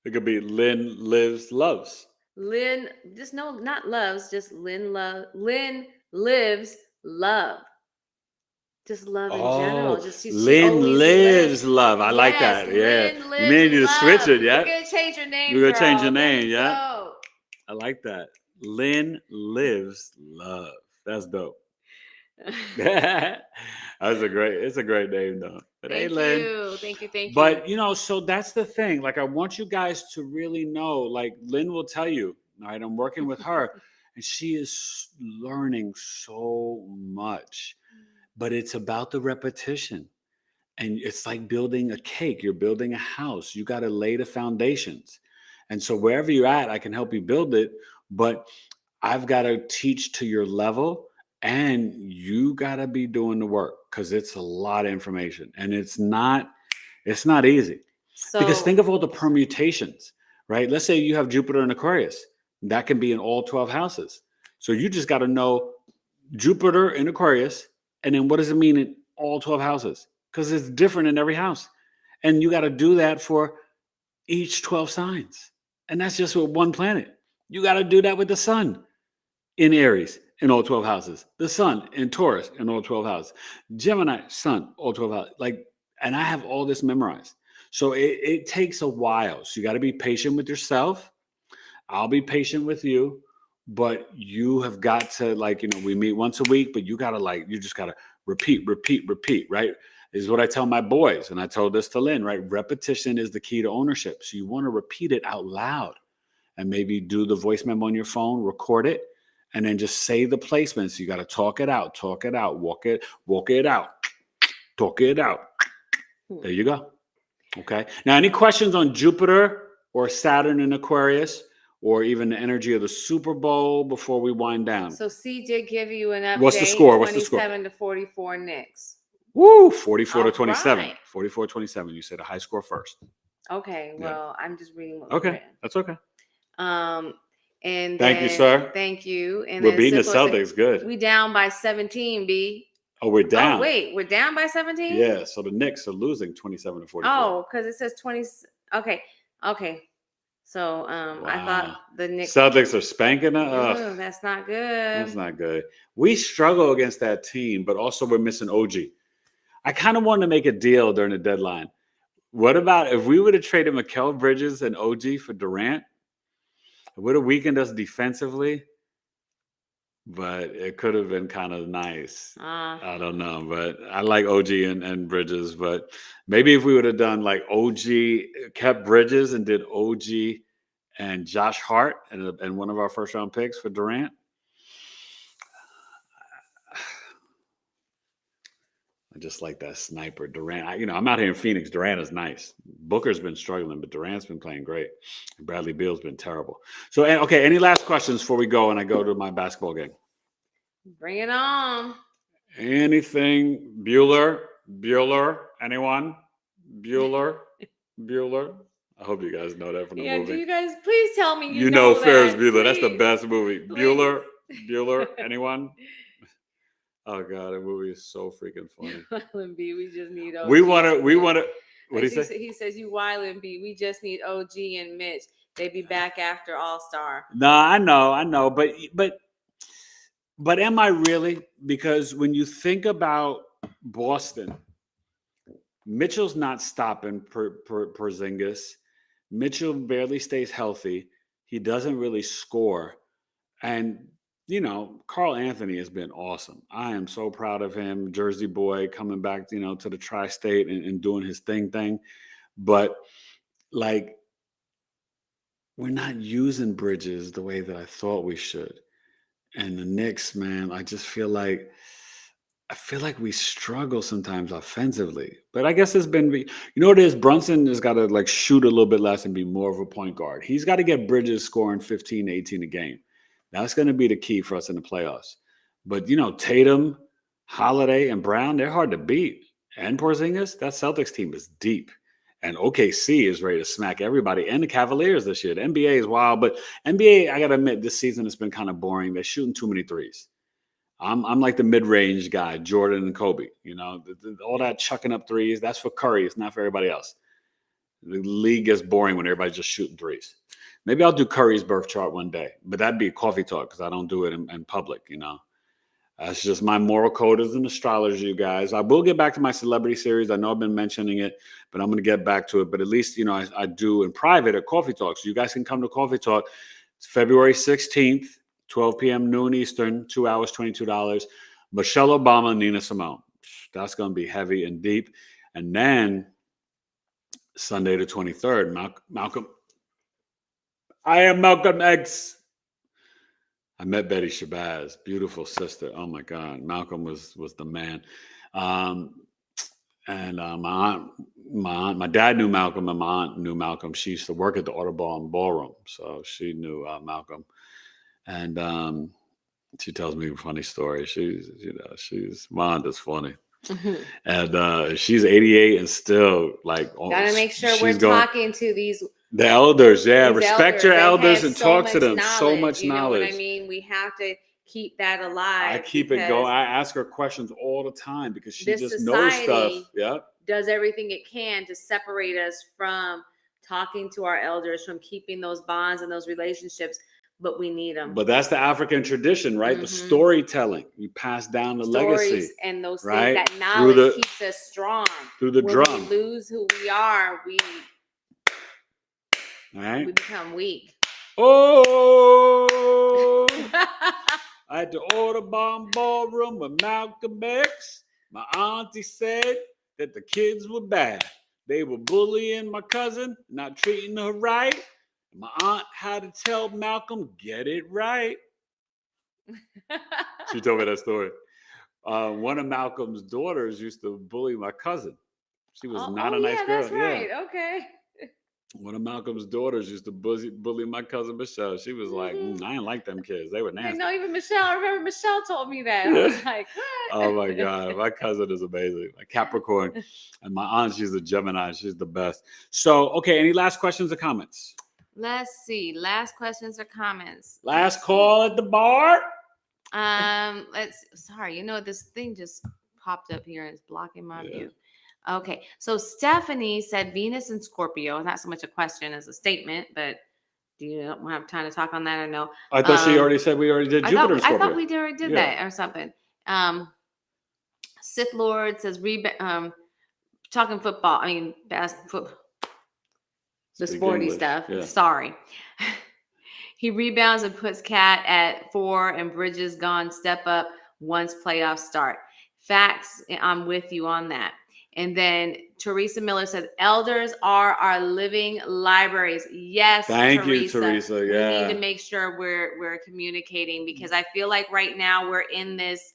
it could be Lynn lives, loves. Lynn, not loves, just Lynn lives, love. Just love in general. Lynn lives love. I like that. Yeah. You may need to switch it, yeah? We're going to change your name. We're going to change your name, yeah? I like that. Lynn lives love. That's dope. It's a great name though. But hey, Lynn. Thank you. But so that's the thing. Like, I want you guys to really know, like Lynn will tell you, all right, I'm working with her and she is learning so much, but it's about the repetition. And it's like building a cake. You're building a house. You got to lay the foundations. And so wherever you're at, I can help you build it, but I've got to teach to your level. And you got to be doing the work because it's a lot of information and it's not easy. Because think of all the permutations, right? Let's say you have Jupiter in Aquarius. That can be in all 12 houses. So you just got to know Jupiter in Aquarius. And then what does it mean in all 12 houses? Because it's different in every house. And you got to do that for each 12 signs. And that's just with one planet. You got to do that with the sun in Aries in all 12 houses, the sun in Taurus in all 12 houses, Gemini, sun, all 12 houses. Like, and I have all this memorized. So it takes a while. So you got to be patient with yourself. I'll be patient with you, but you have got to, like, we meet once a week, but you got to, you just got to repeat, right? This is what I tell my boys. And I told this to Lynn, right? Repetition is the key to ownership. So you want to repeat it out loud and maybe do the voice memo on your phone, record it, and then just say the placements. You got to talk it out, walk it out, talk it out. There you go. Okay. Now, any questions on Jupiter or Saturn in Aquarius, or even the energy of the Super Bowl before we wind down? So C did give you an update. What's the score? What's the score? 27 to 44 Knicks. Woo, 44 to 27. Right. 44 27. You said a high score first. Okay. Well, I'm just reading what Okay. That's okay. And thank you, sir. Thank you. And we're beating the Celtics. Good. We down by 17, B. Oh, we're down. Oh, wait, we're down by 17? Yeah, so the Knicks are losing 27 to 44. Oh, because it says 20. Okay. So I thought the Knicks. Celtics are spanking us. Ooh, that's not good. That's not good. We struggle against that team, but also we're missing OG. I kind of wanted to make a deal during the deadline. What about if we would have traded Mikal Bridges and OG for Durant? It would have weakened us defensively, but it could have been kind of nice. I don't know, but I like OG and Bridges. But maybe if we would have done like OG, kept Bridges and did OG and Josh Hart and one of our first round picks for Durant. I just like that sniper Durant. I'm out here in Phoenix. Durant is nice. Booker's been struggling, but Durant's been playing great. Bradley Beal's been terrible. So, okay, any last questions before we go and I go to my basketball game? Bring it on. Anything? Bueller? Anyone? Bueller? I hope you guys know that from the movie. Do you guys please tell me you know Ferris that. Bueller? Please. That's the best movie. Please. Bueller? Anyone? Oh God, that movie is so freaking funny. Wildin' B, we just need OG. We want to. What do you say? He says, "You Wildin' B, we just need OG and Mitch. They be back after All Star." No, I know, but am I really? Because when you think about Boston, Mitchell's not stopping Porzingis. Mitchell barely stays healthy. He doesn't really score, and Carl Anthony has been awesome. I am so proud of him. Jersey boy coming back, to the tri-state and doing his thing. But we're not using Bridges the way that I thought we should. And the Knicks, man, I feel like we struggle sometimes offensively. But I guess it's been, what it is? Brunson has got to shoot a little bit less and be more of a point guard. He's got to get Bridges scoring 15 to 18 a game. That's going to be the key for us in the playoffs. But, Tatum, Holiday, and Brown, they're hard to beat. And Porzingis, that Celtics team is deep. And OKC is ready to smack everybody. And the Cavaliers this year. The NBA is wild. But NBA, I got to admit, this season has been kind of boring. They're shooting too many threes. I'm like the mid-range guy, Jordan and Kobe. All that chucking up threes, that's for Curry. It's not for everybody else. The league gets boring when everybody's just shooting threes. Maybe I'll do Curry's birth chart one day, but that'd be a coffee talk because I don't do it in public, That's just my moral code as an astrologer, you guys. I will get back to my celebrity series. I know I've been mentioning it, but I'm going to get back to it. But at least, I do in private a coffee talk. So you guys can come to coffee talk. It's February 16th, 12 p.m. noon Eastern, 2 hours, $22. Michelle Obama, Nina Simone. That's going to be heavy and deep. And then Sunday the 23rd, Malcolm. I am Malcolm X. I met Betty Shabazz, beautiful sister. Oh my God, Malcolm was the man. My dad knew Malcolm, and my aunt knew Malcolm. She used to work at the Audubon Ballroom, so she knew Malcolm. And she tells me a funny story. My aunt is funny. Mm-hmm. And she's 88 and still gotta make sure we're talking to the elders. Yeah, respect your elders and talk to them. So much knowledge. You know what I mean? We have to keep that alive. I keep it going. I ask her questions all the time because she just knows stuff. Yeah, does everything it can to separate us from talking to our elders, from keeping those bonds and those relationships, but we need them. But that's the African tradition, right? The storytelling. You pass down the Stories legacy. and those right? things, that knowledge keeps us strong. Through the when drum. we lose who we are, we become weak. Oh, at the Audubon Ballroom with Malcolm X, my auntie said that the kids were bad. They were bullying my cousin, not treating her right. My aunt had to tell Malcolm, get it right. She told me that story. One of Malcolm's daughters used to bully my cousin. She was not a nice girl. That's right. Okay. One of Malcolm's daughters used to bully my cousin Michelle. She was like, I didn't like them kids. They were nasty. I know, even Michelle. I remember Michelle told me that. I was like, what? Oh my God. My cousin is amazing. A Capricorn. And my aunt, she's a Gemini. She's the best. So, okay. Any last questions or comments? Let's see. Last questions or comments. Last call at the bar. Sorry, this thing just popped up here and it's blocking my view. Okay, so Stephanie said Venus and Scorpio. Not so much a question as a statement, but do you don't have time to talk on that or no? I thought she already said we already did Jupiter and Scorpio. I thought we already did that or something. Sith Lord says talking football. I mean, basketball, the sporty English. stuff. Yeah. Sorry. He rebounds and puts Cat at 4 and Bridges gone step up once playoffs start. Facts, I'm with you on that. And then Teresa Miller said, elders are our living libraries. Yes, Thank you, Teresa. Yeah. We need to make sure we're communicating, because I feel like right now we're in this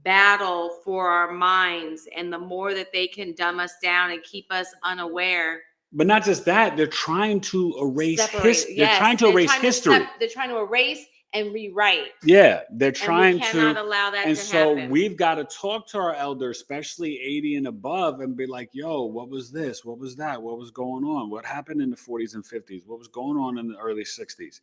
battle for our minds. And the more that they can dumb us down and keep us unaware. But not just that, they're trying to erase history. Yes, they're trying to erase history. They're trying to erase and rewrite. Yeah, they're trying and we cannot allow that to happen. So we've got to talk to our elders, especially 80 and above, and be like, yo, what was this? What was that? What was going on? What happened in the 40s and 50s? What was going on in the early 60s?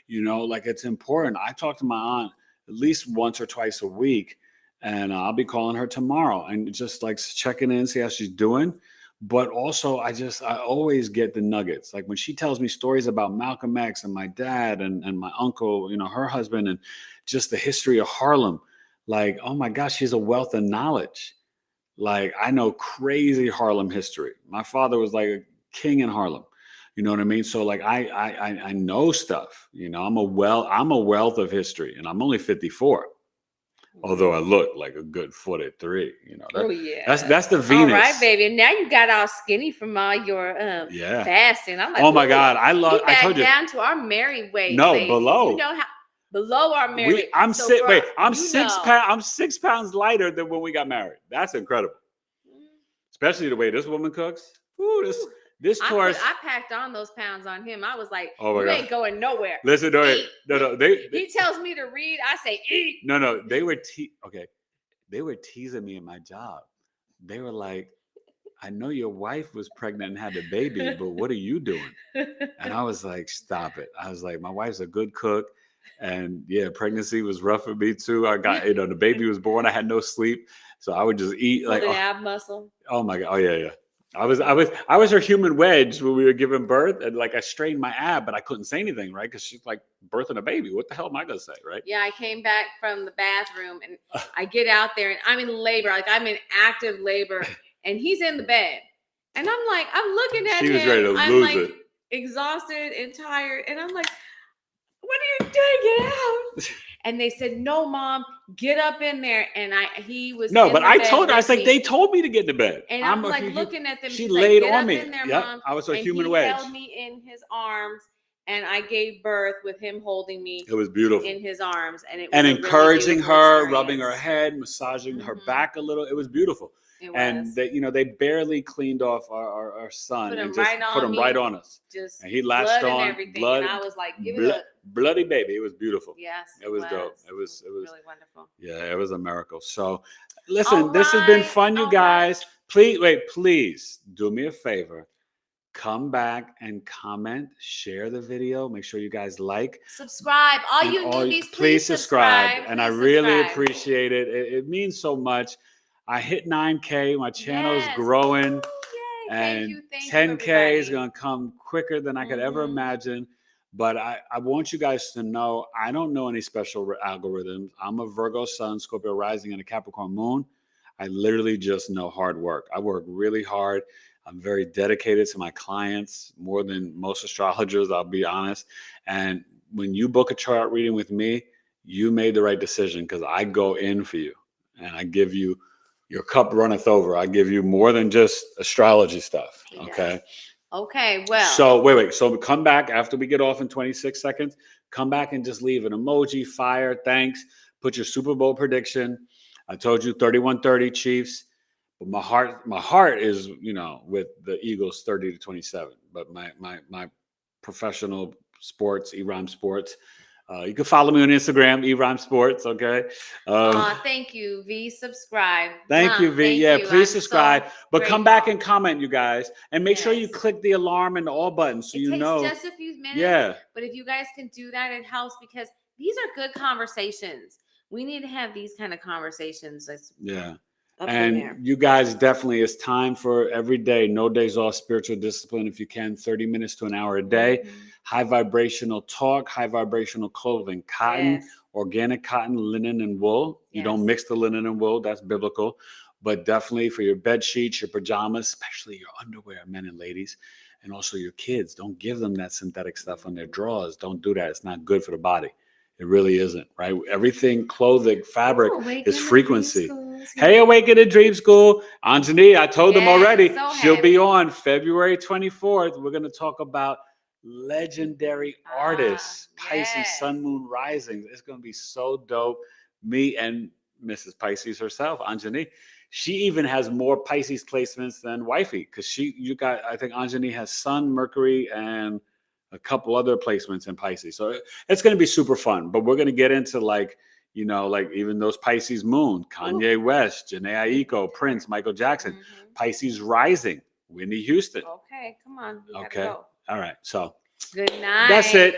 Like, it's important. I talk to my aunt at least once or twice a week, and I'll be calling her tomorrow and just like checking in, see how she's doing. But also, I always get the nuggets. Like when she tells me stories about Malcolm X and my dad and my uncle, her husband, and just the history of Harlem. Like, oh my gosh, she's a wealth of knowledge. Like, I know crazy Harlem history. My father was like a king in Harlem. You know what I mean? So like, I know stuff. I'm a wealth of history, and I'm only 54. Although I look like a good foot at 3, that's the Venus. All right, baby. And now you got all skinny from all your fasting. I'm like, oh my God, I told you down to our married weight. No, baby. below. Below our married. I'm 6 pounds lighter than when we got married. That's incredible. Especially the way this woman cooks. Ooh, this Taurus. I packed on those pounds on him. I was like, oh my you God. ain't going nowhere. Listen, no. He tells me to read. I say, eat. No. They were teasing me in my job. They were like, I know your wife was pregnant and had a baby, but what are you doing? And I was like, stop it. I was like, my wife's a good cook. And yeah, pregnancy was rough for me too. I got, the baby was born. I had no sleep. So I would just eat like the ab muscle. Oh my God. Oh yeah. I was her human wedge when we were giving birth, and like I strained my ab, but I couldn't say anything, right? Because she's like birthing a baby. What the hell am I gonna say, right? Yeah, I came back from the bathroom and I get out there and I'm in labor, like I'm in active labor, and he's in the bed, and I'm looking at him. She was ready to lose it. Exhausted and tired, and I'm like, "What are you doing? Get out!" And they said, "No, Mom, get up in there." And he was but I told her, I was like, they told me to get in the bed. And I'm like looking at them. She laid on me. There, yep, Mom. I was her and human wedge. He held me in his arms, and I gave birth with him holding me. It was beautiful in his arms, and it was encouraging really her, experience. rubbing her head, massaging her back a little. It was beautiful. And they barely cleaned off our son and just put him right on us. And he latched on. And everything. And I was like, give it up. Bloody baby. It was beautiful. Yes. It was dope. It was really wonderful. Yeah, it was a miracle. So listen, this has been fun, you guys. Please do me a favor. Come back and comment, share the video. Make sure you guys like. Subscribe. All you newbies, please subscribe. And I really appreciate it. It means so much. I hit 9K. My channel is growing. Thank you, 10K is everybody. going to come quicker than I could ever imagine. But I want you guys to know, I don't know any special algorithms. I'm a Virgo sun, Scorpio rising, and a Capricorn moon. I literally just know hard work. I work really hard. I'm very dedicated to my clients, more than most astrologers, I'll be honest. And when you book a chart reading with me, you made the right decision, because I go in for you and I give you, your cup runneth over. I give you more than just astrology stuff. Okay. Okay, well. So wait. So come back after we get off in 26 seconds. Come back and just leave an emoji, fire, thanks. Put your Super Bowl prediction. I told you 31-30 Chiefs. But my heart is, with the Eagles 30-27. But my professional sports, eRhyme Sports. You can follow me on Instagram, eRhyme Sports. Okay. Thank you, V. Subscribe. Thank you, V. Thank you. Please subscribe. So but come back grateful. and comment, you guys, and make sure you click the alarm and the all buttons, so It you takes know. just a few minutes. Yeah. But if you guys can do that, it helps, because these are good conversations. We need to have these kind of conversations. Yeah. Up in there. And you guys, definitely, it's time for every day, no days off, spiritual discipline. If you can, 30 minutes to an hour a day. High vibrational talk, high vibrational clothing, cotton, organic cotton, linen, and wool. You don't mix the linen and wool. That's biblical. But definitely for your bed sheets, your pajamas, especially your underwear, men and ladies, and also your kids. Don't give them that synthetic stuff on their drawers. Don't do that. It's not good for the body. It really isn't, right? Everything, clothing, fabric is frequency. Hey, Awaken in Dream School. Anjani, I told them already. so She'll be on February 24th. We're going to talk about legendary artists, Pisces, Sun, Moon, Rising. It's going to be so dope. Me and Mrs. Pisces herself, Anjani. She even has more Pisces placements than Wifey, because I think Anjani has Sun, Mercury, and a couple other placements in Pisces. So it's going to be super fun. But we're going to get into like even those Pisces moon, Kanye West, Jhené Aiko, Prince, Michael Jackson, Pisces rising, Whitney Houston. Okay, come on. Okay. Go. All right. So good night. That's it.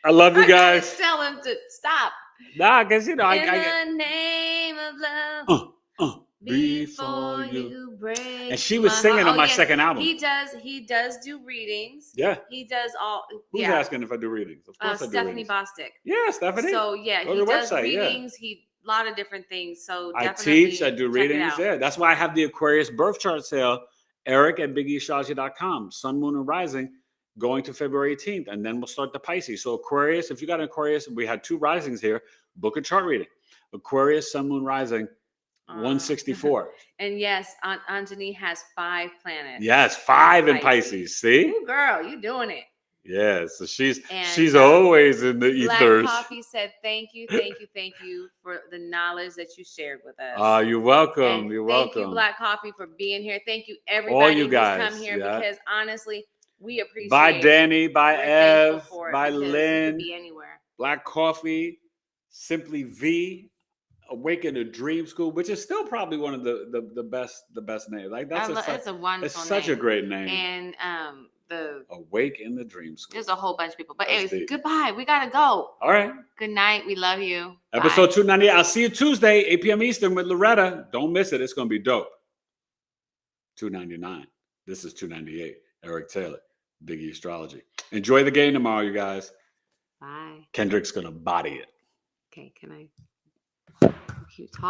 I love you guys. Tell him to stop. Nah, because in the name of love. Before you break. And she was singing on my second album. He does do readings. Yeah. He does all. Who's asking if I do readings? Of course I do Stephanie readings. Bostic. Yeah, Stephanie. So yeah, go he to the does website, readings. A lot of different things. So I definitely teach, I do readings. Yeah, that's why I have the Aquarius birth chart sale. Eric at BigEAstro.com. Sun, Moon, and Rising going to February 18th, and then we'll start the Pisces. So Aquarius, if you got an Aquarius, we had 2 risings here. Book a chart reading. Aquarius, Sun, Moon, Rising. 164. And yes, Anjani has 5 planets. Yes, 5 in Pisces. See? Ooh, girl, you doing it. Yeah, so she's always in the ethers. Black Coffee said, thank you for the knowledge that you shared with us. You're welcome. And you're welcome. Thank you, Black Coffee, for being here. Thank you, everybody All you guys, who's come here, because honestly, we appreciate it. Bye, Danny. Bye, Ev. Bye, Lynn. Be anywhere. Black Coffee. Simply V. Awaken a Dream School, which is still probably one of the best names. Like it's a wonderful It's such a great name. And the Awake in the Dream School. There's a whole bunch of people. But anyways, goodbye. We gotta go. All right. Good night. We love you. Episode Bye. 298. I'll see you Tuesday, 8 p.m. Eastern with Loretta. Don't miss it. It's gonna be dope. 299. This is 298. Eric Taylor, Biggie Astrology. Enjoy the game tomorrow, you guys. Bye. Kendrick's gonna body it. Okay, can I keep talking?